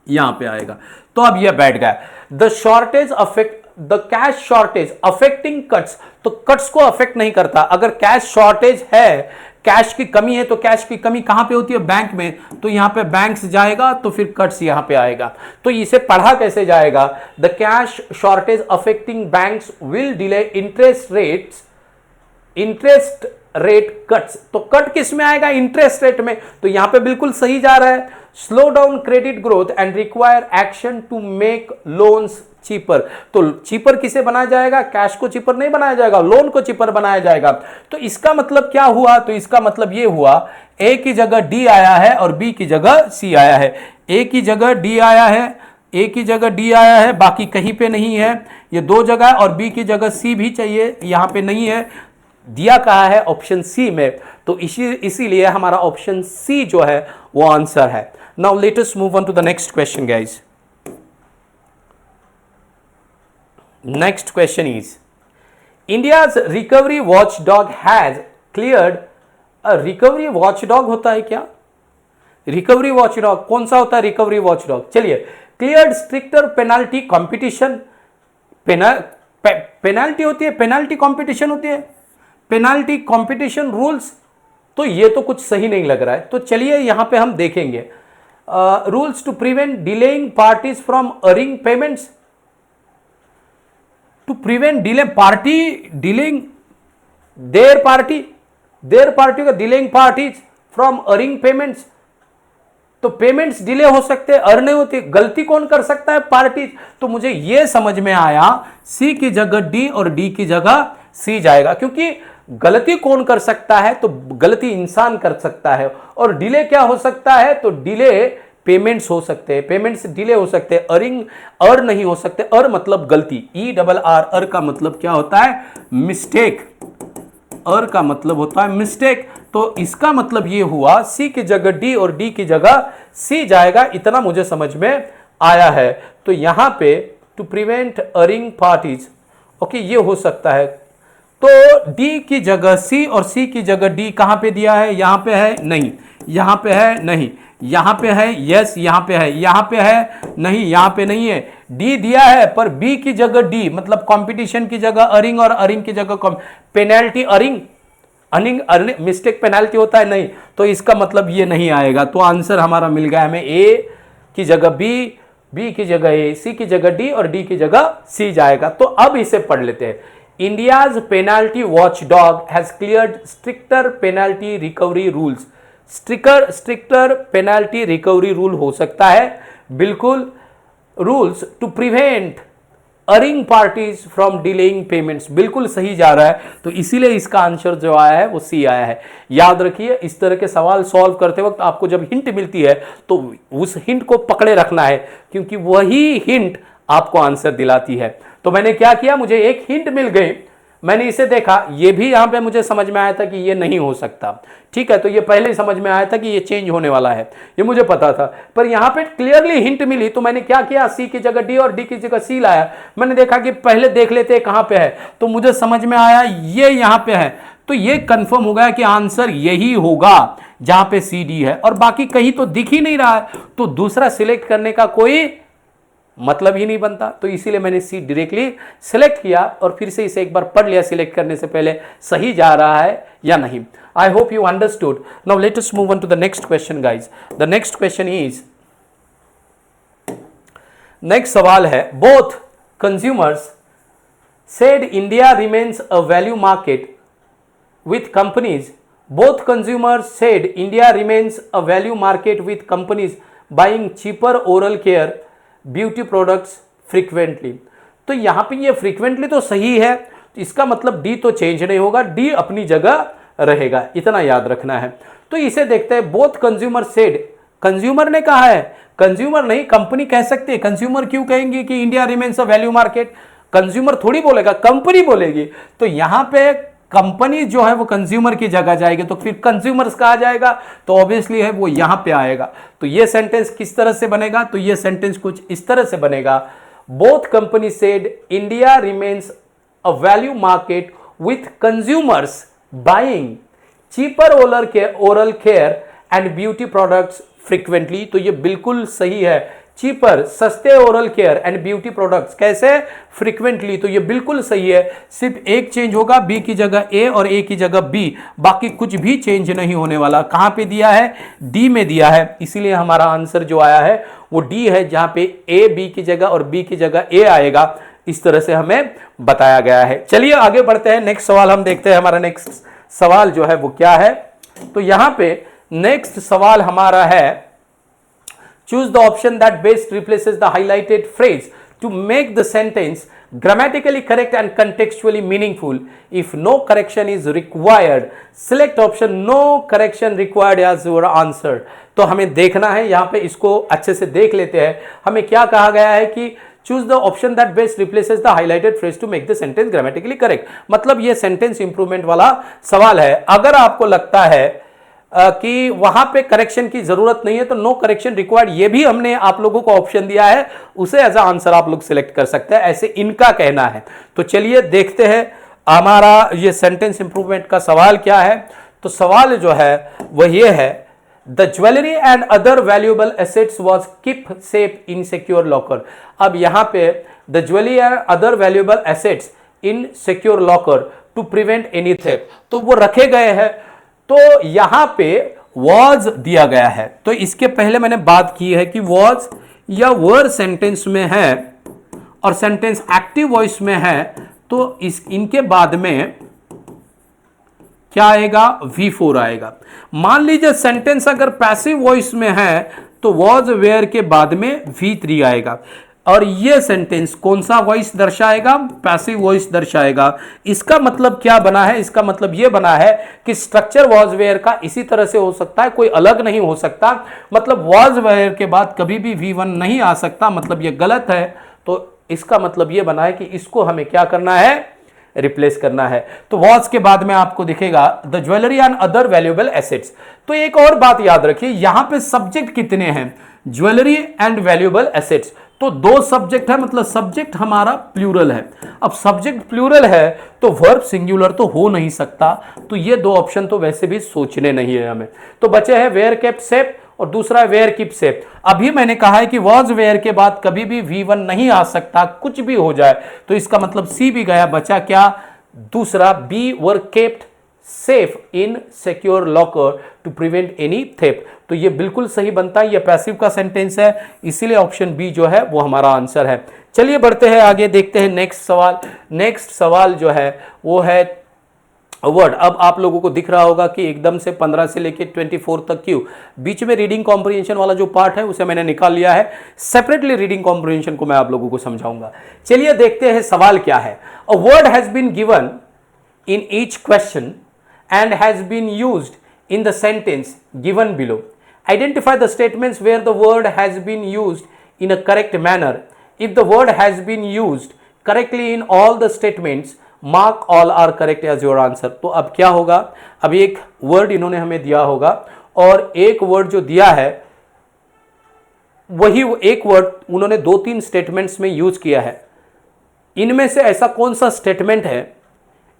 S1: यहां पे आएगा, तो अब ये बैठ गया। The shortage affect, the cash shortage affecting cuts, तो कट्स को अफेक्ट नहीं करता। अगर कैश शॉर्टेज है, कैश की कमी है, तो कैश की कमी कहां पे होती है, बैंक में, तो यहां पे बैंक्स जाएगा तो फिर कट्स यहां पे आएगा। तो इसे पढ़ा कैसे जाएगा, the cash shortage affecting banks will delay interest rate cuts, तो कट किस में आएगा, इंटरेस्ट रेट में, तो यहां पे बिल्कुल सही जा रहा है। Slow down credit growth and require action to make loans cheaper, तो चीपर किसे बनाया जाएगा, कैश को चीपर नहीं बनाया जाएगा, लोन को चीपर बनाया जाएगा। तो इसका मतलब क्या हुआ, तो इसका मतलब ये हुआ ए की जगह डी आया है और बी की जगह सी आया है। ए की जगह डी आया है, ए की जगह डी आया है, बाकी कहीं पे नहीं है, ये 2 जगह, और बी की जगह सी भी चाहिए, यहां पे नहीं है, दिया कहा है ऑप्शन सी में, तो इसीलिए हमारा ऑप्शन सी जो है वो आंसर है। Now let us move on to the next question guys. Next question is, India's recovery watchdog has cleared a recovery watchdog होता है क्या, रिकवरी वॉचडॉग कौन सा होता है, रिकवरी वॉचडॉग, चलिए, cleared stricter penalty competition, penalty होती है, पेनाल्टी कंपटीशन होती है, पेनाल्टी कंपटीशन रूल्स, तो ये तो कुछ सही नहीं लग रहा है। तो चलिए यहां पे हम देखेंगे rules to prevent delaying parties from earning payments. To prevent delay party delaying their party का delaying parties from earning payments. तो पेमेंट्स डिले हो सकते हैं, अर्न नहीं होती। गलती कौन कर सकता है? पार्टी। तो मुझे यह समझ में आया सी की जगह डी और डी की जगह सी जाएगा, क्योंकि गलती कौन कर सकता है? तो गलती इंसान कर सकता है। और डिले क्या हो सकता है? तो डिले पेमेंट्स हो सकते हैं, पेमेंट्स डिले हो सकते हैं, अर्न नहीं हो सकते। मतलब गलती, ERR का मतलब क्या होता है? मिस्टेक। का मतलब होता है मिस्टेक। तो इसका मतलब ये हुआ सी की जगह डी और डी की जगह सी जाएगा। इतना मुझे समझ में आया है। तो यहां पे to prevent earning parties, okay, ये हो सकता है। तो डी की जगह सी और सी की जगह डी कहां पे दिया है? यहां पे है? नहीं। यहां पे है? नहीं। यहां पे है? यस। यहां पे है? यहां पे है? नहीं, यहां पे नहीं है। डी दिया है पर बी की जगह डी, मतलब कंपटीशन की जगह अर्निंग और अर्निंग की जगह पेनल्टी। अर्निंग मिस्टेक पेनल्टी होता है? नहीं। तो इसका मतलब ये नहीं आएगा। तो आंसर हमारा मिल गया हमें ए की जगह बी की जगह ए, सी की जगह डी और डी की जगह सी जाएगा। तो अब इसे पढ़ लेते हैं। India's penalty watchdog has cleared stricter penalty recovery rules. Stricter penalty recovery rule हो सकता है, बिल्कुल। Rules to prevent earning parties from delaying payments, बिल्कुल सही जा रहा है। तो इसीलिए इसका आंसर जो आया है वो सी आया है। याद रखिए, इस तरह के सवाल सॉल्व करते वक्त आपको जब हिंट मिलती है तो उस हिंट को पकड़े रखना है, क्योंकि वही हिंट आपको आंसर दिलाती है। तो मैंने क्या किया, मुझे एक हिंट मिल गई, मैंने इसे देखा, ये भी यहां पे मुझे समझ में आया था कि ये नहीं हो सकता। ठीक है, तो ये पहले ही समझ में आया था कि ये चेंज होने वाला है, ये मुझे पता था। पर यहां पे क्लियरली हिंट मिली, तो मैंने क्या किया, सी की जगह डी और डी की जगह सी लाया। मैंने देखा कि पहले देख लेते हैं कहां पे है, तो मुझे समझ में आया ये यहां पे है। तो ये कंफर्म हो गया कि आंसर यही होगा जहां पे सी डी है, और बाकी कहीं तो दिख ही नहीं रहा है। तो दूसरा सिलेक्ट करने का कोई मतलब ही नहीं बनता। तो इसीलिए मैंने सी डायरेक्टली सिलेक्ट किया और फिर से इसे एक बार पढ़ लिया सिलेक्ट करने से पहले, सही जा रहा है या नहीं। I hope you understood. Now let us move on to the next question guys. The next question is, next सवाल है, both consumers said India remains a value market with companies. Both consumers said India remains a value market with companies buying cheaper oral care beauty products frequently. तो यहां पे ये frequently तो सही है, इसका मतलब डी तो चेंज नहीं होगा, डी अपनी जगह रहेगा, इतना याद रखना है। तो इसे देखते हैं। बोथ कंज्यूमर सेड, कंज्यूमर ने कहा है, कंज्यूमर नहीं कंपनी कह सकते हैं। कंज्यूमर क्यों कहेंगे कि India remains a value market? Consumer थोड़ी बोलेगा, कंपनी बोलेगी। तो यहां पे कंपनी जो है वो कंज्यूमर की जगह जाएगी, तो फिर कंज्यूमर्स कहा जाएगा, तो ऑब्वियसली है वो यहां पे आएगा। तो ये सेंटेंस किस तरह से बनेगा? तो ये सेंटेंस कुछ इस तरह से बनेगा, both company said India remains a value market with consumers buying cheaper oral care and beauty products frequently. तो ये बिल्कुल सही है, चीपर सस्ते oral care and beauty products कैसे? फ्रीक्वेंटली। तो ये बिल्कुल सही है। सिर्फ एक चेंज होगा, बी की जगह ए और ए की जगह बी, बाकी कुछ भी चेंज नहीं होने वाला। कहां पे दिया है? डी में दिया है, इसीलिए हमारा आंसर जो आया है वो डी है, जहां पे ए बी की जगह और बी की जगह ए आएगा। इस तरह से हमें बताया गया है। चलिए आगे बढ़ते हैं, नेक्स्ट सवाल हम देखते हैं। हमारा नेक्स्ट सवाल जो है वो क्या है? तो यहां पे नेक्स्ट सवाल हमारा है, choose the option that best replaces the highlighted phrase to make the sentence grammatically correct and contextually meaningful. If no correction is required, select option no correction required as your answer. तो हमें देखना है, यहां पे इसको अच्छे से देख लेते हैं। हमें क्या कहा गया है कि choose the option that best replaces the highlighted phrase to make the sentence grammatically correct. मतलब ये सेंटेंस इंप्रूवमेंट वाला सवाल है। अगर आपको लगता है कि वहां पे करेक्शन की जरूरत नहीं है, तो नो करेक्शन रिक्वायर्ड, ये भी हमने आप लोगों को ऑप्शन दिया है, उसे एज अ आंसर आप लोग सिलेक्ट कर सकते हैं, ऐसे इनका कहना है। तो चलिए देखते हैं हमारा ये सेंटेंस इंप्रूवमेंट का सवाल क्या है। तो सवाल जो है वह ये है, the jewellery and other valuable assets was keep safe in secure locker. अब यहां पे the jewellery and other valuable assets in secure locker to prevent any theft, तो वो रखे गए हैं तो यहां पे वॉज दिया गया है, तो इसके पहले मैंने बात की है कि वॉज या वर सेंटेंस में है और सेंटेंस एक्टिव वॉइस में है, तो इनके बाद में क्या आएगा, V4 आएगा। मान लीजिए सेंटेंस अगर पैसिव वॉइस में है तो वॉज वेयर के बाद में V3 आएगा, और ये सेंटेंस कौन सा वॉइस दर्शाएगा, पैसिव वॉइस दर्शाएगा। इसका मतलब क्या बना है, इसका मतलब ये बना है कि स्ट्रक्चर वॉज वेयर का इसी तरह से हो सकता है, कोई अलग नहीं हो सकता। मतलब वॉज वेयर के बाद कभी भी V1 नहीं आ सकता, मतलब ये गलत है। तो इसका मतलब ये बना है कि इसको हमें क्या करना है, रिप्लेस करना है। तो वॉज के बाद में आपको दिखेगा the jewellery and other valuable assets. तो एक और बात याद रखिए, यहां पे सब्जेक्ट कितने हैं, ज्वेलरी एंड वैल्यूएबल एसेट्स, तो दो सब्जेक्ट है, मतलब सब्जेक्ट हमारा प्लूरल है। अब सब्जेक्ट प्लूरल है तो वर्ब सिंगुलर तो हो नहीं सकता, तो ये दो ऑप्शन तो वैसे भी सोचने नहीं है हमें। तो बचे हैं वेयर केप्ट सेफ और दूसरा वेयर कीप सेफ। अभी मैंने कहा है कि वॉज वेयर के बाद कभी भी V1 नहीं आ सकता, कुछ भी हो जाए, तो इसका मतलब C भी गया, बचा क्या, दूसरा B were kept safe in secure locker to prevent any theft. तो ये बिल्कुल सही बनता है, ये पैसिव का सेंटेंस है, इसीलिए ऑप्शन बी जो है वो हमारा आंसर है। चलिए बढ़ते हैं आगे, देखते हैं नेक्स्ट सवाल। नेक्स्ट सवाल जो है वो है वर्ड। अब आप लोगों को दिख रहा होगा कि एकदम से 15 से लेके 24 तक क्यों, बीच में रीडिंग कॉम्प्रिहेंशन वाला जो पार्ट है उसे मैंने निकाल लिया है, सेपरेटली रीडिंग कॉम्प्रिहेंशन को मैं आप लोगों को समझाऊंगा। चलिए देखते हैं सवाल क्या है। A word has been given in each question and has been used in the sentence given below. Identify the statements where the word has been used in a correct manner. If the word has been used correctly in all the statements, mark all are correct as your answer. तो अब क्या होगा, अब एक word इन्होंने हमें दिया होगा और एक वर्ड जो दिया है वही एक वर्ड उन्होंने 2-3 स्टेटमेंट्स में यूज किया है। इनमें से ऐसा कौन सा स्टेटमेंट है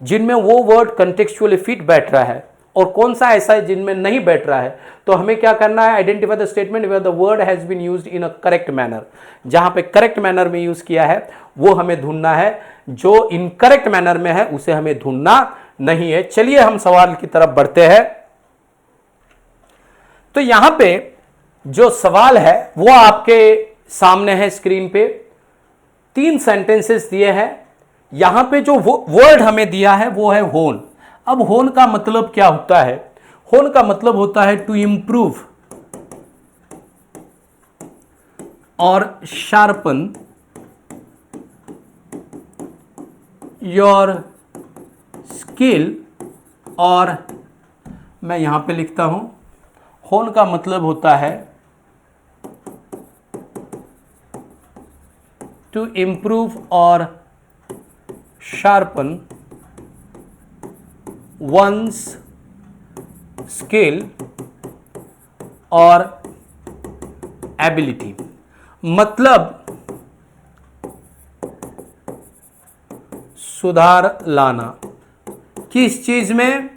S1: जिनमें वो वर्ड कंटेक्चुअली फिट बैठ रहा है और कौन सा ऐसा है जिनमें नहीं बैठ रहा है। तो हमें क्या करना है, identify the statement where the word has been used in a correct manner. जहां पे करेक्ट मैनर में यूज किया है वो हमें ढूंढना है, जो इनकरेक्ट मैनर में है उसे हमें ढूंढना नहीं है। चलिए हम सवाल की तरफ बढ़ते हैं। तो यहां पे जो सवाल है वो आपके सामने है स्क्रीन पे, 3 सेंटेंसेस दिए हैं। यहां पे जो वर्ड हमें दिया है वो है होन। अब होन का मतलब क्या होता है, होन का मतलब होता है टू इंप्रूव और शार्पन योर स्किल, और मैं यहां पे लिखता हूं होन का मतलब होता है टू इंप्रूव और sharpen one's skill और ability। मतलब सुधार लाना किस चीज में,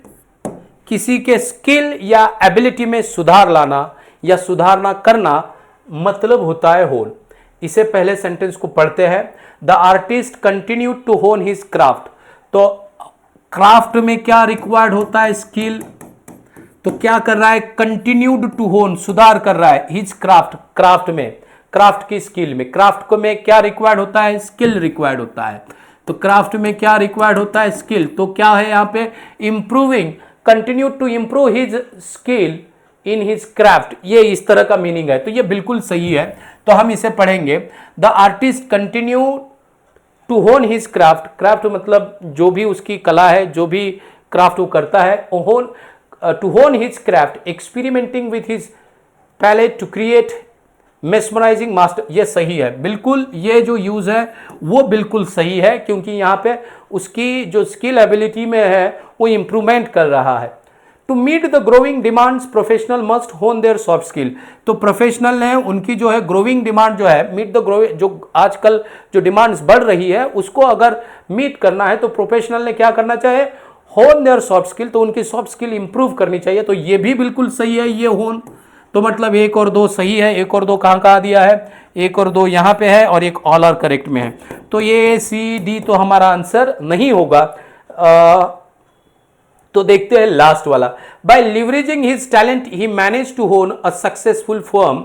S1: किसी के स्किल या एबिलिटी में सुधार लाना या सुधारना करना, मतलब होता है होन। इसे पहले सेंटेंस को पढ़ते हैं। The artist continue to hone his craft. तो क्राफ्ट में क्या रिक्वायर्ड होता है, स्किल। तो क्या कर रहा है, कंटिन्यूड टू होन, सुधार कर रहा है हिज क्राफ्ट, क्राफ्ट में, क्राफ्ट की स्किल में। क्राफ्ट को में क्या रिक्वायर्ड होता है, स्किल रिक्वायर्ड होता है। तो क्राफ्ट में क्या रिक्वायर्ड होता है, स्किल। तो क्या है यहां पे, improving, continue to improve his skill in his craft, ये इस तरह का मीनिंग है। तो ये बिल्कुल सही है, तो हम इसे पढ़ेंगे। The artist continue to hone his craft, craft मतलब जो भी उसकी कला है, जो भी क्राफ्ट वो करता है, to hone his craft experimenting with his palette to create mesmerising master. ये सही है, बिल्कुल ये जो यूज है वो बिल्कुल सही है, क्योंकि यहाँ पे उसकी जो स्किल एबिलिटी में है वो इंप्रूवमेंट कर रहा है। To meet the growing demands professional must hone their soft skill. तो प्रोफेशनल है उनकी जो है ग्रोइंग डिमांड जो है, मीट द ग्रोइंग, जो आजकल जो डिमांड्स बढ़ रही है उसको अगर मीट करना है तो प्रोफेशनल ने क्या करना चाहिए, होन देयर सॉफ्ट स्किल, तो उनकी सॉफ्ट स्किल इंप्रूव करनी चाहिए। तो ये भी बिल्कुल सही है, ये होन। तो मतलब 1 और 2 सही है। 1 और 2 कहाँ दिया है, 1 और 2 यहाँ पे है और एक ऑल आर करेक्ट में है। तो ये C D तो हमारा आंसर नहीं होगा। तो देखते हैं लास्ट वाला, by leveraging his talent he manage to own a successful firm.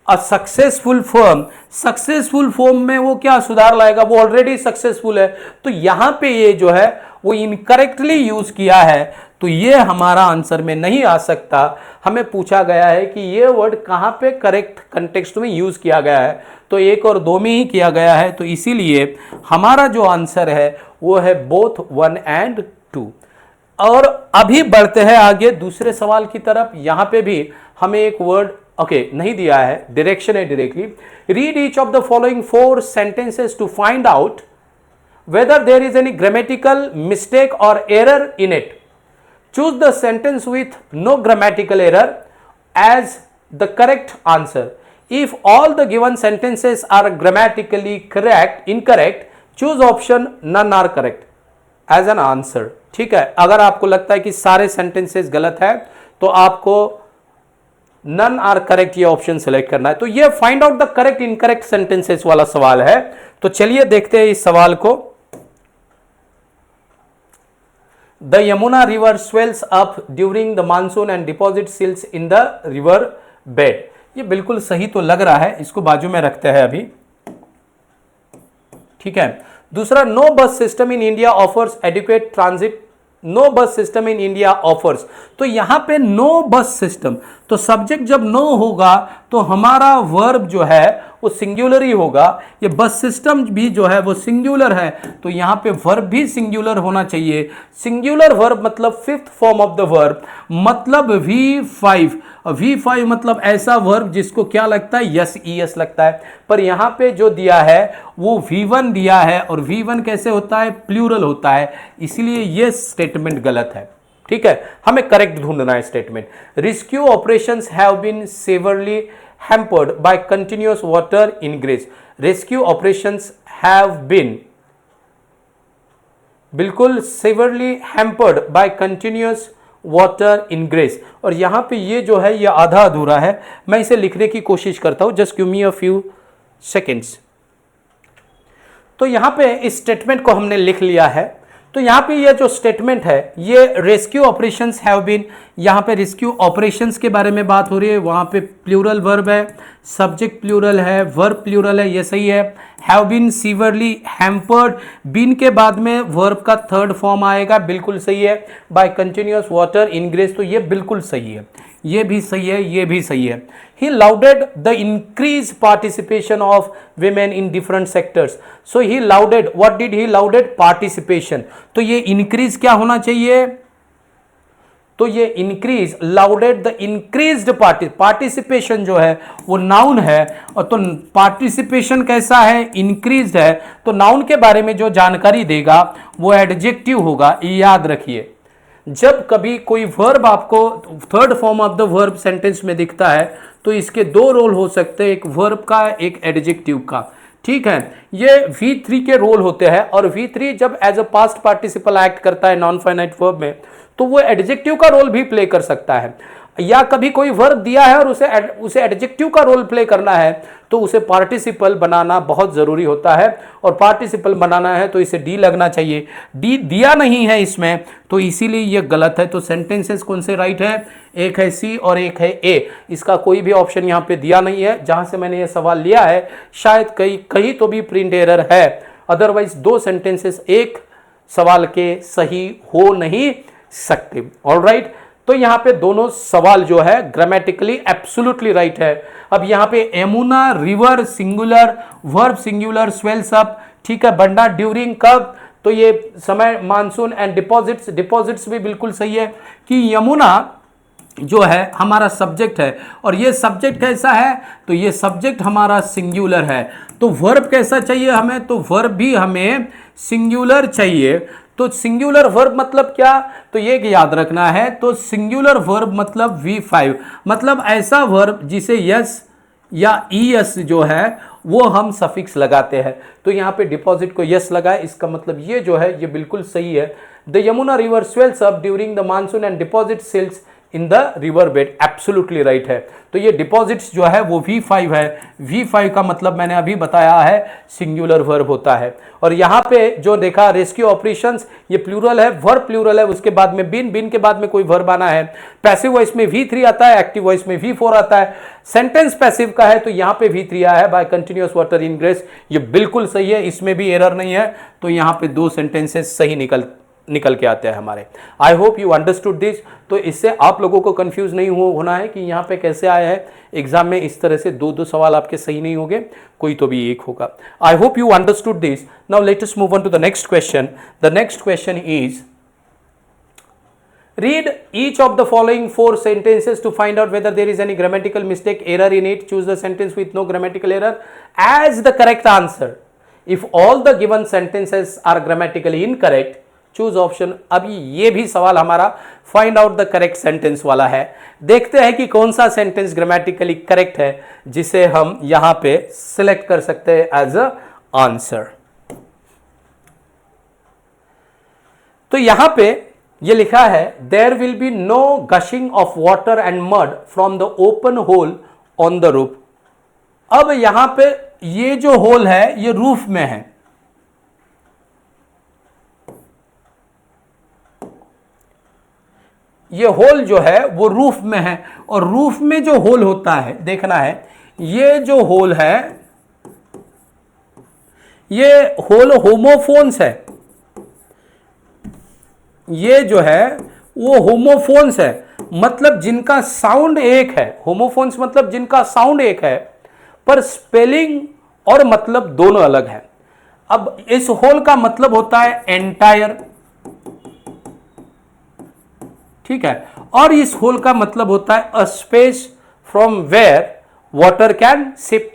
S1: A successful firm, successful firm में वो क्या सुधार लाएगा, वो ऑलरेडी सक्सेसफुल है, तो यहां पे ये जो है वो इनकरेक्टली यूज किया है, तो ये हमारा आंसर में नहीं आ सकता। हमें पूछा गया है कि ये वर्ड कहां पे करेक्ट कंटेक्स्ट में यूज किया गया है, तो 1 और 2 में ही किया गया है, तो इसीलिए हमारा जो आंसर है वो है बोथ 1 एंड 2। और अभी बढ़ते हैं आगे दूसरे सवाल की तरफ। यहां पे भी हमें एक वर्ड नहीं दिया है, डायरेक्शन है directly. Read each of the following 4 sentences to find out whether there is any grammatical mistake or error in it. Choose the sentence with no grammatical error as the correct answer. If all the given sentences are grammatically incorrect, choose option none are correct as an answer. ठीक है, अगर आपको लगता है कि सारे sentences गलत है तो आपको नन आर करेक्ट ये ऑप्शन सेलेक्ट करना है। तो ये find out the correct incorrect sentences वाला सवाल है। तो चलिए देखते हैं इस सवाल को। The Yamuna river swells up during the monsoon and deposits silts in the river bed. ये बिल्कुल सही तो लग रहा है, इसको बाजू में रखते हैं अभी, ठीक है। दूसरा, no bus system in India offers adequate transit, no bus system in India offers, तो यहां पे नो बस सिस्टम, तो सब्जेक्ट जब नो होगा तो हमारा वर्ब जो है वो सिंगुलर ही होगा। ये बस सिस्टम भी जो है वो सिंगुलर है, तो यहां पे वर्ब भी सिंगुलर होना चाहिए। सिंगुलर वर्ब मतलब 5th form of the verb, मतलब V5। V5 मतलब ऐसा वर्ब जिसको क्या लगता है, यस ES लगता है, पर यहां पे जो दिया है वो V1 दिया है, और V1 कैसे होता है, प्लूरल होता है, इसलिए ये स्टेटमेंट गलत है। ठीक है, हमें करेक्ट ढूंढना है statement. Rescue operations have been severely hampered by continuous water ingress. Rescue operations have been बिल्कुल severely hampered by continuous water ingress, और यहां पे ये जो है ये आधा अधूरा है, मैं इसे लिखने की कोशिश करता हूं, just give me a few seconds. तो यहां पे इस स्टेटमेंट को हमने लिख लिया है। तो यहां पे ये जो स्टेटमेंट है ये रेस्क्यू ऑपरेशंस हैव बीन, यहां पे रेस्क्यू ऑपरेशंस के बारे में बात हो रही है, वहां पे प्लूरल वर्ब है, सब्जेक्ट प्लूरल है, वर्ब प्लूरल है, ये सही है। हैव बीन सीवरली हैम्पर्ड, बीन के बाद में वर्ब का 3rd फॉर्म आएगा, बिल्कुल सही है। बाय कंटिन्यूअस वाटर इनग्रेस, तो ये बिल्कुल सही है, ये भी सही है, ये भी सही है। He lauded the increased participation of women in different sectors. So he lauded, what did he lauded? Participation. तो ये increase क्या होना चाहिए? तो ये increase lauded the increased participation जो है वो noun है, और तो participation कैसा है, increased है, तो noun के बारे में जो जानकारी देगा वो adjective होगा, याद रखिए। जब कभी कोई वर्ब आपको 3rd form of the verb sentence में दिखता है तो इसके 2 रोल हो सकते हैं, एक वर्ब का, एक एडजेक्टिव का। ठीक है, ये V3 के रोल होते हैं, और V3 जब as a past participle act करता है नॉन फाइनाइट वर्ब में, तो वो एडजेक्टिव का रोल भी प्ले कर सकता है। या कभी कोई वर्ब दिया है और उसे एडजेक्टिव का रोल प्ले करना है तो उसे पार्टिसिपल बनाना बहुत जरूरी होता है, और पार्टिसिपल बनाना है तो इसे डी लगना चाहिए, डी दिया नहीं है इसमें, तो इसीलिए ये गलत है। तो सेंटेंसेस कौन से राइट है, एक है सी और एक है ए, इसका कोई भी ऑप्शन यहाँ पे दिया नहीं है। जहां से मैंने ये सवाल लिया है शायद कहीं तो भी प्रिंट एरर है, अदरवाइज 2 सेंटेंसेस एक सवाल के सही हो नहीं सकते। ऑलराइट, तो यहां पे दोनों सवाल जो है ग्रामेटिकली एब्सोल्युटली राइट है। अब यहां पे Yamuna river singular, verb singular, swells up, ठीक है, बंडा ड्यूरिंग कब, तो ये समय मानसून, एंड डिपॉजिट्स, डिपॉजिट्स भी बिल्कुल सही है कि यमुना जो है हमारा सब्जेक्ट है, और ये सब्जेक्ट कैसा है, तो ये सब्जेक्ट हमारा सिंगुलर है। तो वर्ब कैसा चाहिए हमें, तो वर्ब भी हमें सिंगुलर चाहिए। तो सिंगुलर वर्ब मतलब क्या, तो ये याद रखना है, तो सिंगुलर वर्ब मतलब V5, मतलब ऐसा वर्ब जिसे यस या ES जो है वो हम सफिक्स लगाते हैं। तो यहाँ पे डिपॉजिट को यस लगाए, इसका मतलब ये जो है ये बिल्कुल सही है। The Yamuna river swells up during the monsoon and deposit silts in the river bed, absolutely right है। तो ये डिपॉजिट्स जो है वो V5 है। V5 का मतलब मैंने अभी बताया है सिंगुलर वर्ब होता है। और यहाँ पे जो देखा रेस्क्यू ऑपरेशंस, ये प्लूरल है, वर्ब प्लूरल है, उसके बाद में बीन के बाद में कोई वर्ब आना है। पैसिव वॉइस में V3 आता है, एक्टिव वॉइस में V4 आता है। सेंटेंस पैसिव का है तो यहाँ पे V3 आया है, बाय कंटिन्यूअस वाटर इनग्रेस, ये बिल्कुल सही है, इसमें भी एरर नहीं है। तो यहाँ पे 2 सेंटेंसेस सही निकल के आते हैं हमारे। आई होप यू अंडरस्टूड दिस। तो इससे आप लोगों को कंफ्यूज नहीं होना है कि यहाँ पे कैसे आया है। एग्जाम में इस तरह से 2 सवाल आपके सही नहीं होंगे, कोई तो भी एक होगा। I hope you understood this. Now let us move on to the next question. The next question is, read each of the following 4 sentences to find out whether there is any grammatical mistake, error in it. Choose the sentence with no grammatical error as the correct answer. If all the given sentences are grammatically incorrect, choose option. अभी ये भी सवाल हमारा find out the correct sentence वाला है। देखते हैं कि कौन सा sentence grammatically correct है जिसे हम यहाँ पे select कर सकते हैं as a answer। तो यहाँ पे ये लिखा है, there will be no gushing of water and mud from the open hole on the roof. अब यहां पे ये जो होल है ये रूफ में है, ये होल जो है वो रूफ में है। और रूफ में जो होल होता है, देखना है, ये जो होल है ये होल होमोफोन्स है, ये जो है वो होमोफोन्स है, मतलब जिनका साउंड एक है। होमोफोन्स मतलब जिनका साउंड एक है पर स्पेलिंग और मतलब दोनों अलग है। अब इस होल का मतलब होता है एंटायर, ठीक है, और इस होल का मतलब होता है a space from where water can seep,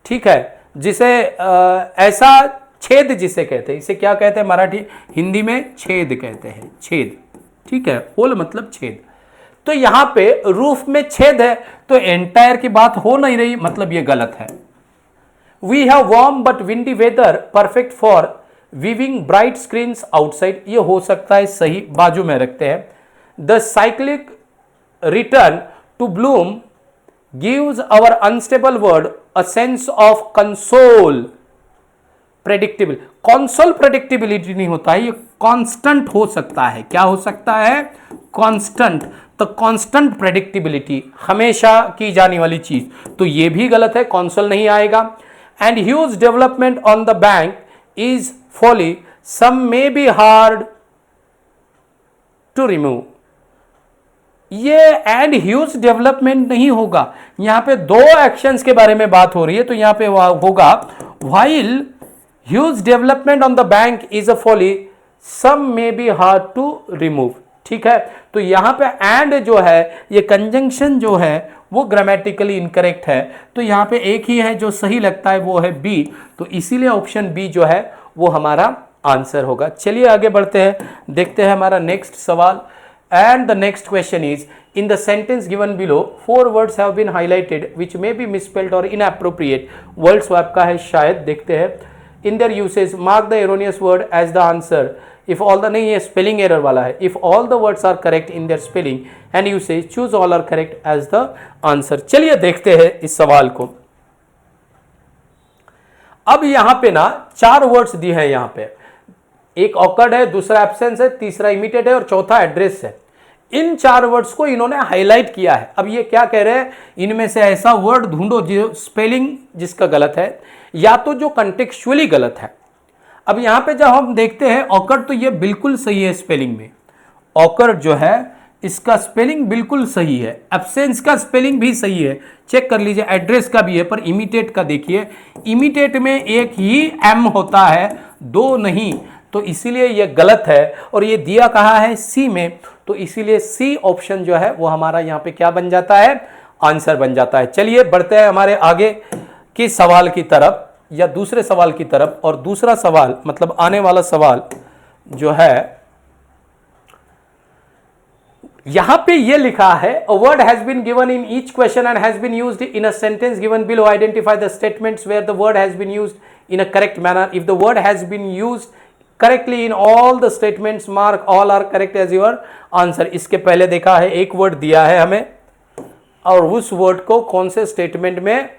S1: ठीक है, जिसे ऐसा छेद जिसे कहते हैं, इसे क्या कहते हैं मराठी हिंदी में? छेद कहते हैं, छेद, ठीक है, होल मतलब छेद। तो यहां पे रूफ में छेद है तो एंटायर की बात हो नहीं रही, मतलब ये गलत है। We have warm but windy weather perfect for viewing bright screens outside, ये हो सकता है सही, बाजू में रखते हैं। The cyclic return to bloom gives our unstable word a sense of console predictable. Console predictability नहीं होता है, ये कांस्टेंट हो सकता है। क्या हो सकता है? कांस्टेंट। तो कांस्टेंट प्रेडिक्टेबिलिटी, हमेशा की जाने वाली चीज, तो ये भी गलत है, कॉन्सोल नहीं आएगा। And huge development on the bank is folly, some may be hard to remove, ये एंड ह्यूज डेवलपमेंट नहीं होगा। यहां पे 2 एक्शंस के बारे में बात हो रही है, तो यहां पे होगा while huge development on the bank is a folly, some may be hard to remove, ठीक है। तो यहां पे एंड जो है, ये कंजंक्शन जो है वो ग्रामेटिकली इनकरेक्ट है, तो यहां पे एक ही है जो सही लगता है, वो है बी। तो इसीलिए ऑप्शन बी जो है वो हमारा आंसर होगा। चलिए आगे बढ़ते हैं, देखते हैं हमारा नेक्स्ट सवाल। And the next question is, in the sentence given below 4 words have been highlighted which may be misspelled or inappropriate। Word swap का है शायद, देखते हैं। in their usage mark the erroneous word as the answer if all the, नहीं, ये spelling error वाला है। if all the words are correct in their spelling and usage choose all are correct as the answer। चलिए देखते हैं इस सवाल को। अब यहां पे ना 4 वर्ड्स दिए हैं, यहां पे एक ऑकर्ड है, दूसरा एब्सेंस है, तीसरा इमिटेड है और चौथा एड्रेस है। इन 4 वर्ड्स को इन्होंने हाईलाइट किया है। अब ये क्या कह रहे हैं, इनमें से ऐसा वर्ड ढूंढो जो स्पेलिंग जिसका गलत है या तो जो कंटेक्चुअली गलत है। अब यहां पे जब हम देखते हैं ऑकर्ड, तो ये बिल्कुल सही है स्पेलिंग में। ऑकर्ड जो है इसका स्पेलिंग बिल्कुल सही है, एब्सेंस का स्पेलिंग भी सही है, चेक कर लीजिए, एड्रेस का भी है। पर इमिटेट का देखिए, इमिटेट में एक ही एम होता है, 2 नहीं, तो इसीलिए ये गलत है। और ये दिया कहा है सी में, तो इसीलिए सी ऑप्शन जो है वो हमारा यहाँ पे क्या बन जाता है, आंसर बन जाता है। चलिए बढ़ते हैं हमारे आगे के सवाल की तरफ या दूसरे सवाल की तरफ। और दूसरा सवाल मतलब आने वाला सवाल जो है, यहां पे ये लिखा है, a word has been given in each question and has been used in a sentence given below, identify the statements where the word has been used in a correct manner. If the word has been used correctly in all the statements, mark all are correct as your answer. इसके पहले देखा है एक word दिया है हमें और उस वर्ड को कौन से स्टेटमेंट में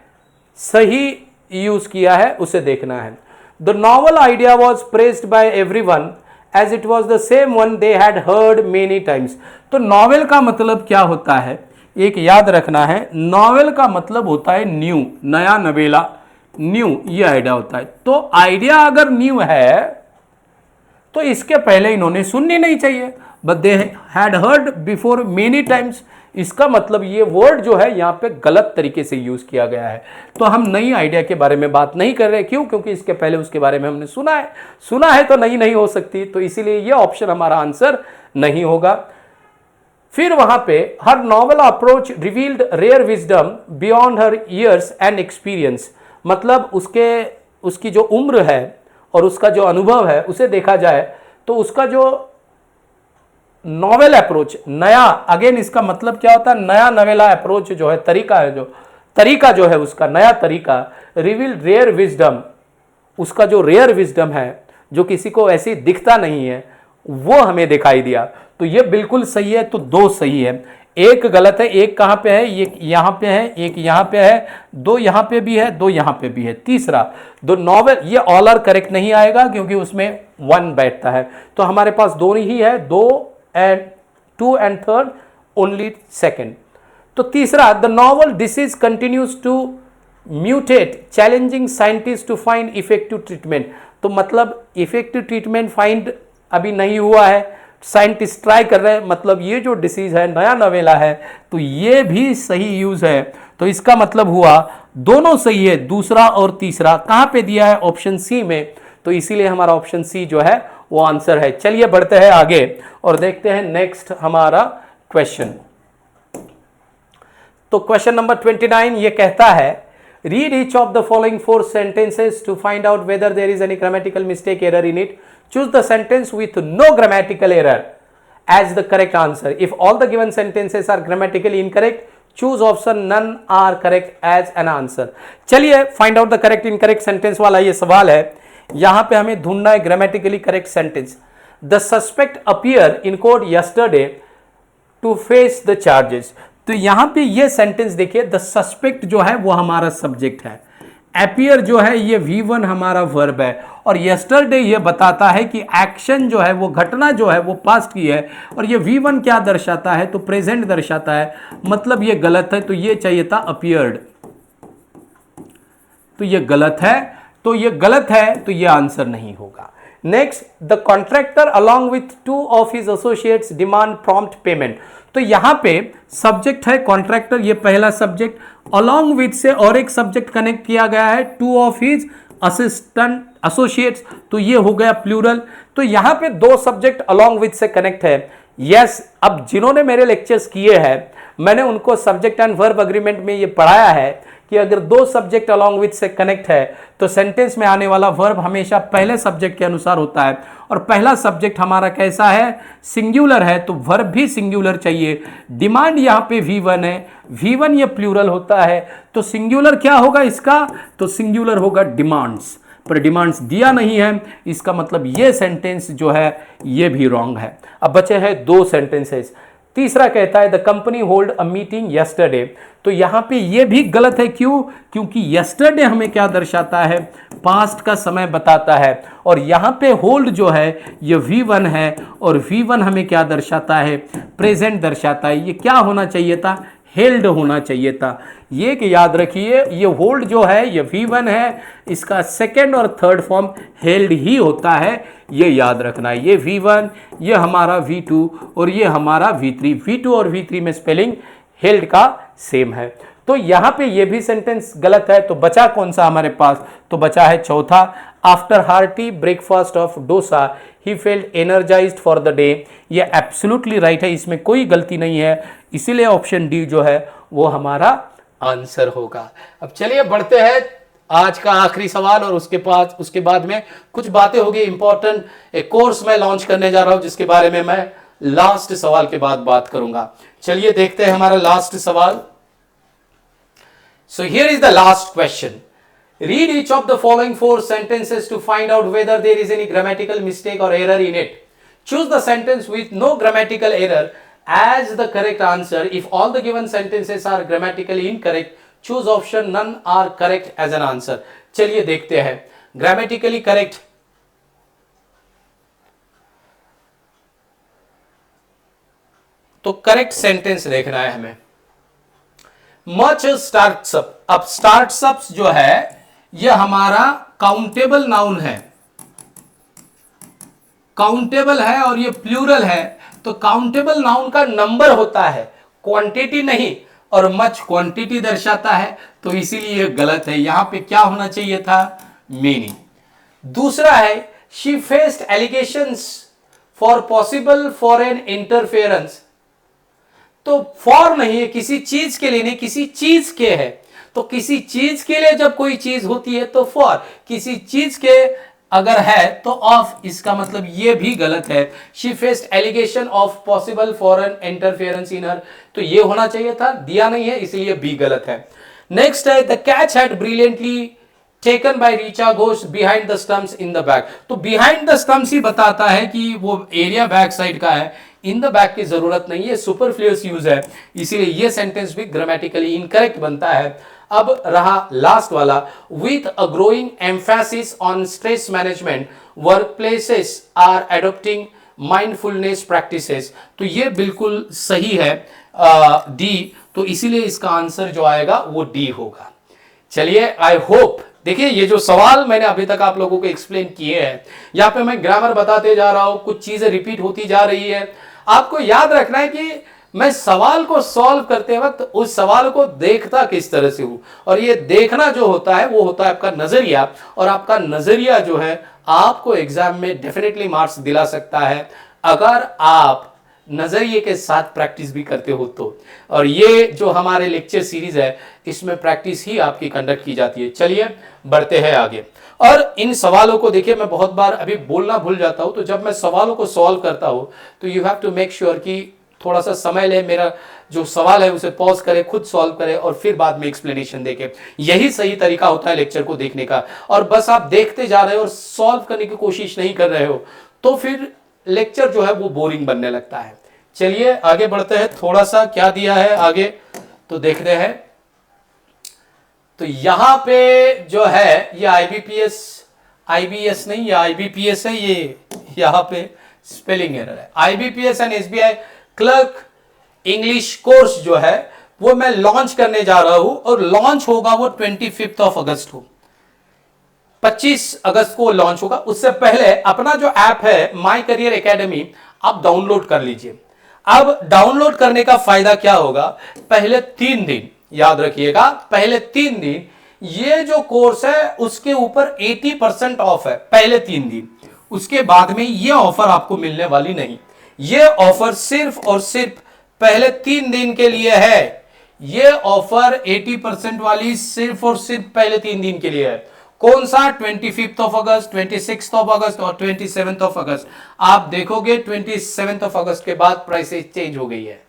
S1: सही यूज किया है उसे देखना है। The novel idea was praised by everyone as it was the same one they had heard many times. तो नॉवेल का मतलब क्या होता है, एक याद रखना है, नॉवेल का मतलब होता है न्यू, नया, नवेला, न्यू, ये आइडिया होता है। तो आइडिया अगर न्यू है तो इसके पहले इन्होंने सुननी नहीं चाहिए, but they had heard before many times. इसका मतलब ये वर्ड जो है यहाँ पे गलत तरीके से यूज किया गया है। तो हम नई आइडिया के बारे में बात नहीं कर रहे, क्यों? क्योंकि इसके पहले उसके बारे में हमने सुना है तो नई नहीं हो सकती, तो इसीलिए ये ऑप्शन हमारा आंसर नहीं होगा। फिर वहां पे her novel approach revealed rare wisdom beyond her years and experience, मतलब उसकी जो उम्र है और उसका जो अनुभव है उसे देखा जाए तो उसका जो नॉवेल अप्रोच, नया, अगेन इसका मतलब क्या होता है, नया नवेला अप्रोच जो है, तरीका जो है उसका नया तरीका, रिवील रेयर विजडम, उसका जो रेयर विजडम है जो किसी को ऐसी दिखता नहीं है वो हमें दिखाई दिया। तो ये बिल्कुल सही है, तो दो सही है, एक गलत है, एक कहां पे है, ये यहां पे है, एक यहां पे है, दो यहां पे भी है, दो यहां पे भी है। तीसरा दो नॉवेल, ये ऑल आर करेक्ट नहीं आएगा क्योंकि उसमें वन बैठता है, तो हमारे पास दो ही है, दो and two and third only second. तो तीसरा the novel disease continues to mutate challenging scientist to find effective treatment, तो मतलब इफेक्टिव ट्रीटमेंट फाइंड अभी नहीं हुआ है, साइंटिस्ट ट्राई कर रहे हैं, मतलब ये जो डिसीज है नया नवेला है, तो ये भी सही यूज है। तो इसका मतलब हुआ दोनों सही है, दूसरा और तीसरा कहां पे दिया है, ऑप्शन सी में, तो इसीलिए हमारा ऑप्शन सी जो है वो आंसर है। चलिए बढ़ते हैं आगे और देखते हैं नेक्स्ट हमारा क्वेश्चन। तो क्वेश्चन नंबर 29 ये कहता है, read each of the following 4 sentences to find out whether there is any grammatical mistake error in it. Choose the sentence with no grammatical error as the correct answer. If all the given sentences are grammatically incorrect, choose option none are correct as an answer. चलिए find out the correct incorrect sentence वाला ये सवाल है, यहां पे हमें ढूंढना है grammatically correct sentence. The suspect appear in court yesterday to face the charges, तो यहां पे ये सेंटेंस देखिए, द सस्पेक्ट जो है वो हमारा सब्जेक्ट है, अपीयर जो है ये V1 हमारा वर्ब है, और यस्टरडे ये बताता है कि एक्शन जो है वो घटना जो है वो पास्ट की है, और ये V1 क्या दर्शाता है, तो प्रेजेंट दर्शाता है, मतलब ये गलत है, तो ये चाहिए था अपीयर्ड, तो ये गलत है, तो ये गलत है, तो ये आंसर नहीं होगा। Next, the contractor along with 2 of his associates demand prompt payment, तो यहां पे सब्जेक्ट है कॉन्ट्रैक्टर, ये पहला सब्जेक्ट, अलॉन्ग विथ से और एक सब्जेक्ट कनेक्ट किया गया है 2 ऑफ हिज असिस्टेंट एसोसिएट्स, तो ये हो गया प्लूरल। तो यहां पे 2 सब्जेक्ट अलॉन्ग विथ से कनेक्ट है। यस, अब जिन्होंने मेरे लेक्चर्स किए हैं मैंने उनको सब्जेक्ट एंड वर्ब अग्रीमेंट में ये पढ़ाया है कि अगर 2 सब्जेक्ट अलॉन्ग विथ से कनेक्ट है तो सेंटेंस में आने वाला वर्ब हमेशा पहले सब्जेक्ट के अनुसार होता है, और पहला सब्जेक्ट हमारा कैसा है, सिंगुलर है, तो वर्ब भी सिंगुलर चाहिए। डिमांड यहां पे V1 है, V1 ये प्लूरल होता है, तो सिंगुलर क्या होगा इसका, तो सिंगुलर होगा डिमांड्स, पर डिमांड्स दिया नहीं है, इसका मतलब ये सेंटेंस जो है ये भी रॉन्ग है। अब बचे हैं 2 सेंटेंसेस। तीसरा कहता है the company hold a meeting yesterday, तो यहां पे ये भी गलत है, क्यों, क्योंकि यस्टरडे हमें क्या दर्शाता है, पास्ट का समय बताता है, और यहां पे होल्ड जो है ये V1 है, और V1 हमें क्या दर्शाता है, प्रेजेंट दर्शाता है। ये क्या होना चाहिए था, हेल्ड होना चाहिए था। ये कि याद रखिए, ये होल्ड जो है ये V1 है, इसका सेकेंड और थर्ड फॉर्म हेल्ड ही होता है, ये याद रखना है। ये V1, ये हमारा V2 और ये हमारा V3, V2 और V3 में स्पेलिंग हेल्ड का सेम है। तो यहां पे ये भी सेंटेंस गलत है, तो बचा कौन सा हमारे पास, तो बचा है चौथा, after hearty breakfast of dosa he felt energised for the day. ये एब्सोल्युटली राइट है, इसमें कोई गलती नहीं है, इसीलिए ऑप्शन डी जो है वो हमारा आंसर होगा। अब चलिए बढ़ते हैं आज का आखिरी सवाल, और उसके बाद में कुछ बातें होगी इंपॉर्टेंट। एक कोर्स मैं लॉन्च करने जा रहा हूं जिसके बारे में मैं लास्ट सवाल के बाद बात करूंगा। चलिए देखते हैं हमारा लास्ट सवाल। So here is the last question. Read each of the following four sentences to find out whether there is any grammatical mistake or error in it. Choose the sentence with no grammatical error as the correct answer. If all the given sentences are grammatically incorrect, choose option none are correct as an answer. चलिए देखते हैं grammatically correct. तो correct sentence देखना है हमें। Much स्टार्ट्सअप। अब स्टार्ट्सअप्स जो है यह हमारा काउंटेबल नाउन है, काउंटेबल है और ये प्लूरल है। तो काउंटेबल नाउन का नंबर होता है, क्वांटिटी नहीं, और मच क्वांटिटी दर्शाता है, तो इसीलिए ये गलत है। यहां पे क्या होना चाहिए था, मीनिंग। दूसरा है she faced allegations for possible foreign interference. तो फॉर नहीं है, किसी चीज के लिए नहीं, किसी चीज के है। तो किसी चीज के लिए जब कोई चीज होती है तो फॉर, किसी चीज के अगर है तो ऑफ, इसका मतलब ये भी गलत है। She faced allegation of possible foreign interference in her, तो ये होना चाहिए था, दिया नहीं है, इसलिए बी गलत है। नेक्स्ट है the catch had brilliantly taken by Richa Ghosh behind the stumps in the back. तो बिहाइंड द स्टम्प्स ही बताता है कि वो एरिया बैक साइड का है, इन द बैक की जरूरत नहीं है, सुपरफ्लुअस यूज है, इसीलिए ये सेंटेंस भी ग्रामेटिकली इनकरेक्ट बनता है। अब रहा लास्ट वाला, with a growing emphasis on stress management workplaces are adopting mindfulness practices. तो ये बिल्कुल सही है, डी। तो इसीलिए इसका आंसर जो आएगा वो डी होगा। चलिए, आई होप, देखिए ये जो सवाल मैंने अभी तक आप लोगों को एक्सप्लेन किए हैं, यहाँ पे मैं ग्रामर बताते जा रहा हूं, कुछ चीजें रिपीट होती जा रही है। आपको याद रखना है कि मैं सवाल को सॉल्व करते वक्त उस सवाल को देखता किस तरह से हूं, और ये देखना जो होता है वो होता है आपका नजरिया, और आपका नजरिया जो है आपको एग्जाम में डेफिनेटली मार्क्स दिला सकता है अगर आप नजरिए के साथ प्रैक्टिस भी करते हो तो। और ये जो हमारे लेक्चर सीरीज है इसमें प्रैक्टिस ही आपकी कंडक्ट की जाती है। चलिए बढ़ते हैं आगे। और इन सवालों को देखिए, मैं बहुत बार अभी बोलना भूल जाता हूं, तो जब मैं सवालों को सॉल्व करता हूं तो you have to make sure कि थोड़ा सा समय ले, मेरा जो सवाल है उसे पॉज करे, खुद सॉल्व करे और फिर बाद में एक्सप्लेनेशन देके। यही सही तरीका होता है लेक्चर को देखने का। और बस आप देखते जा रहे हो और सॉल्व करने की कोशिश नहीं कर रहे हो तो फिर लेक्चर जो है वो बोरिंग बनने लगता है। चलिए आगे बढ़ते हैं, थोड़ा सा क्या दिया है आगे तो देखते हैं। तो यहां पे जो है ये आईबीपीएस, आईबीएस नहीं, ये आईबीपीएस है, ये यहां पे स्पेलिंग एरर है। IBPS and SBI clerk English course जो है वो मैं लॉन्च करने जा रहा हूं, और लॉन्च होगा वो 25 अगस्त को, 25 अगस्त को लॉन्च होगा। उससे पहले अपना जो ऐप है माई करियर एकेडमी आप डाउनलोड कर लीजिए। अब डाउनलोड करने का फायदा क्या होगा, पहले 3 दिन याद रखिएगा, पहले 3 दिन ये जो कोर्स है उसके ऊपर 80% ऑफ है पहले 3 दिन। उसके बाद में ये ऑफर आपको मिलने वाली नहीं। ये ऑफर सिर्फ और सिर्फ पहले 3 दिन के लिए है। ये ऑफर 80% वाली सिर्फ और सिर्फ पहले 3 दिन के लिए है। कौन सा, 25 अगस्त, 26 अगस्त और 27 अगस्त। आप देखोगे 27 अगस्त के बाद प्राइसेस चेंज हो गई है,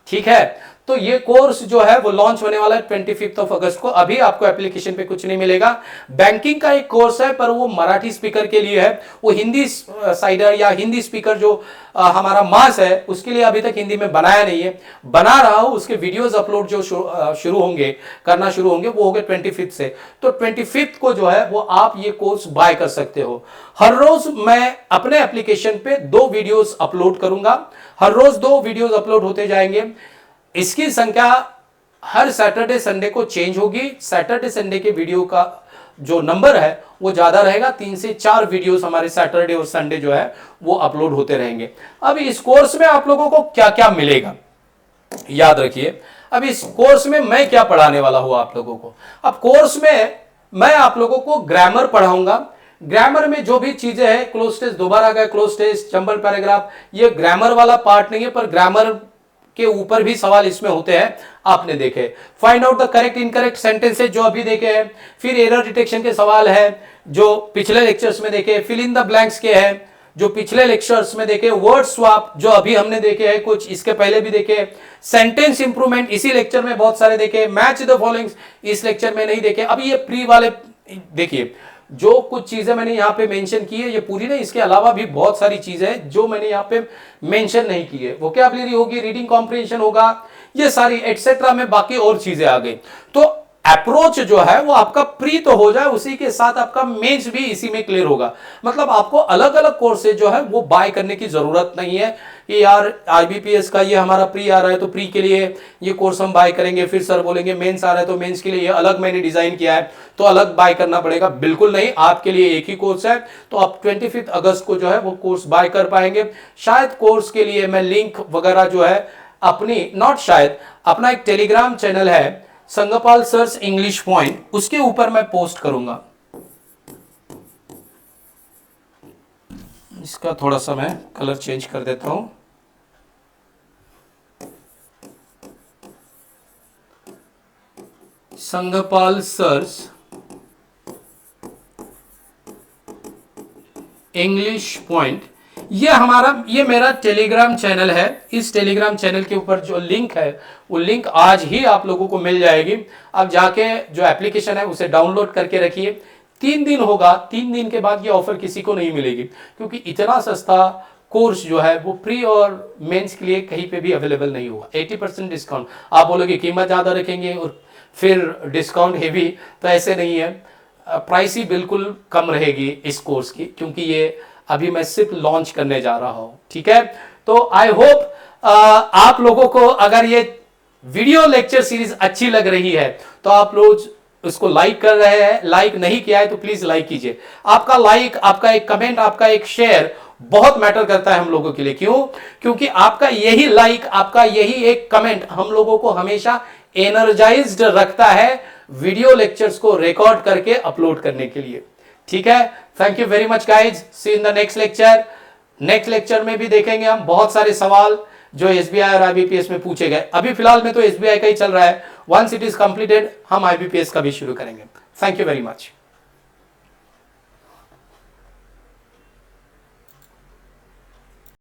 S1: ठीक है। तो ये कोर्स जो है वो लॉन्च होने वाला है 25 अगस्त को। अभी आपको एप्लीकेशन पे कुछ नहीं मिलेगा। बैंकिंग का एक कोर्स है पर वो मराठी स्पीकर के लिए है, वो हिंदी साइडर या हिंदी स्पीकर जो हमारा मास है उसके लिए अभी तक हिंदी में बनाया नहीं है, बना रहा हूं। उसके वीडियोस अपलोड जो शुरू होंगे, करना शुरू होंगे, वो हो गए 25 से। तो 25 को जो है वो आप ये कोर्स बाय कर सकते हो। हर रोज मैं अपने एप्लीकेशन पे 2 वीडियोस अपलोड करूंगा, हर रोज 2 वीडियोस अपलोड होते जाएंगे। इसकी संख्या हर सैटरडे संडे को चेंज होगी। सैटरडे संडे के वीडियो का जो नंबर है वो ज्यादा रहेगा, 3 से 4 वीडियोस हमारे सैटरडे और संडे जो है वो अपलोड होते रहेंगे। अब इस कोर्स में आप लोगों को क्या क्या मिलेगा याद रखिए। अब इस कोर्स में मैं क्या पढ़ाने वाला हूं आप लोगों को। अब कोर्स में मैं आप लोगों को ग्रामर पढ़ाऊंगा। ग्रामर में जो भी चीजें हैं, क्लोज टेस्ट दोबारा गए, क्लोज टेस्ट, जंबल पैराग्राफ, ये ग्रामर वाला पार्ट नहीं है, पर ग्रामर के ऊपर भी सवाल इसमें होते हैं, आपने देखे। Find out the correct incorrect sentences जो अभी देखे हैं, फिर एरर डिटेक्शन के सवाल है जो पिछले लेक्चर्स में देखे, फिल इन द ब्लैंक्स के हैं जो पिछले लेक्चर्स में देखे, वर्ड स्वैप जो अभी हमने देखे हैं, कुछ इसके पहले भी देखे, सेंटेंस इंप्रूवमेंट इसी लेक्चर में बहुत सारे देखे, मैच द फॉलोइंग्स इस लेक्चर में नहीं देखे। अब ये प्री वाले देखिए जो कुछ चीजें मैंने यहाँ पे मेंशन की है ये पूरी नहीं, इसके अलावा भी बहुत सारी चीजें हैं जो मैंने यहाँ पे मेंशन नहीं की है। वोकैबुलरी होगी, रीडिंग कॉम्प्रिहेंशन होगा, ये सारी एटसेट्रा में बाकी और चीजें आ गई। तो अप्रोच जो है वो आपका प्री तो हो जाए, उसी के साथ आपका मेंस भी इसी में क्लियर होगा। मतलब आपको अलग अलग कोर्सेज जो है वो बाय करने की जरूरत नहीं है कि यार आईबीपीएस का ये हमारा प्री आ रहा है तो प्री के लिए ये कोर्स हम बाय करेंगे, फिर सर बोलेंगे मेंस आ रहा है तो मेंस के लिए ये अलग मैंने डिजाइन किया है तो अलग बाय करना पड़ेगा। बिल्कुल नहीं, आपके लिए एक ही कोर्स है। तो आप 25 अगस्त को जो है वो कोर्स बाय कर पाएंगे। शायद कोर्स के लिए मैं लिंक वगैरह जो है अपनी, नॉट शायद, अपना एक टेलीग्राम चैनल है संगपाल सर्स इंग्लिश पॉइंट, उसके ऊपर मैं पोस्ट करूंगा। इसका थोड़ा सा मैं कलर चेंज कर देता हूं। संगपाल सर्स इंग्लिश पॉइंट, ये मेरा टेलीग्राम चैनल है। इस टेलीग्राम चैनल के ऊपर जो लिंक है वो लिंक आज ही आप लोगों को मिल जाएगी। आप जाके जो एप्लीकेशन है उसे डाउनलोड करके रखिए। 3 दिन होगा, 3 दिन के बाद ये ऑफर किसी को नहीं मिलेगी, क्योंकि इतना सस्ता कोर्स जो है वो प्री और मेंस के लिए कहीं पे भी अवेलेबल नहीं होगा। 80% डिस्काउंट। आप बोलोगे कीमत ज़्यादा रखेंगे और फिर डिस्काउंट हेवी, तो ऐसे नहीं है। प्राइस ही बिल्कुल कम रहेगी इस कोर्स की, क्योंकि ये अभी मैं सिर्फ लॉन्च करने जा रहा हूं। ठीक है, तो आई होप आप लोगों को अगर ये वीडियो लेक्चर सीरीज अच्छी लग रही है तो आप लोग उसको लाइक कर रहे हैं। लाइक नहीं किया है तो प्लीज लाइक कीजिए। आपका लाइक, आपका एक कमेंट, आपका एक शेयर बहुत मैटर करता है हम लोगों के लिए। क्यों? क्योंकि आपका यही लाइक, आपका यही एक कमेंट हम लोगों को हमेशा एनर्जाइज्ड रखता है वीडियो लेक्चर्स को रिकॉर्ड करके अपलोड करने के लिए। ठीक है, thank you very much guys, see in the next lecture. Next lecture में भी देखेंगे हम बहुत सारे सवाल जो एसबीआई और आईबीपीएस में पूछे गए। अभी फिलहाल में तो एसबीआई का ही चल रहा है। वंस इट इज कंप्लीटेड हम आईबीपीएस का भी शुरू करेंगे। Thank you very much.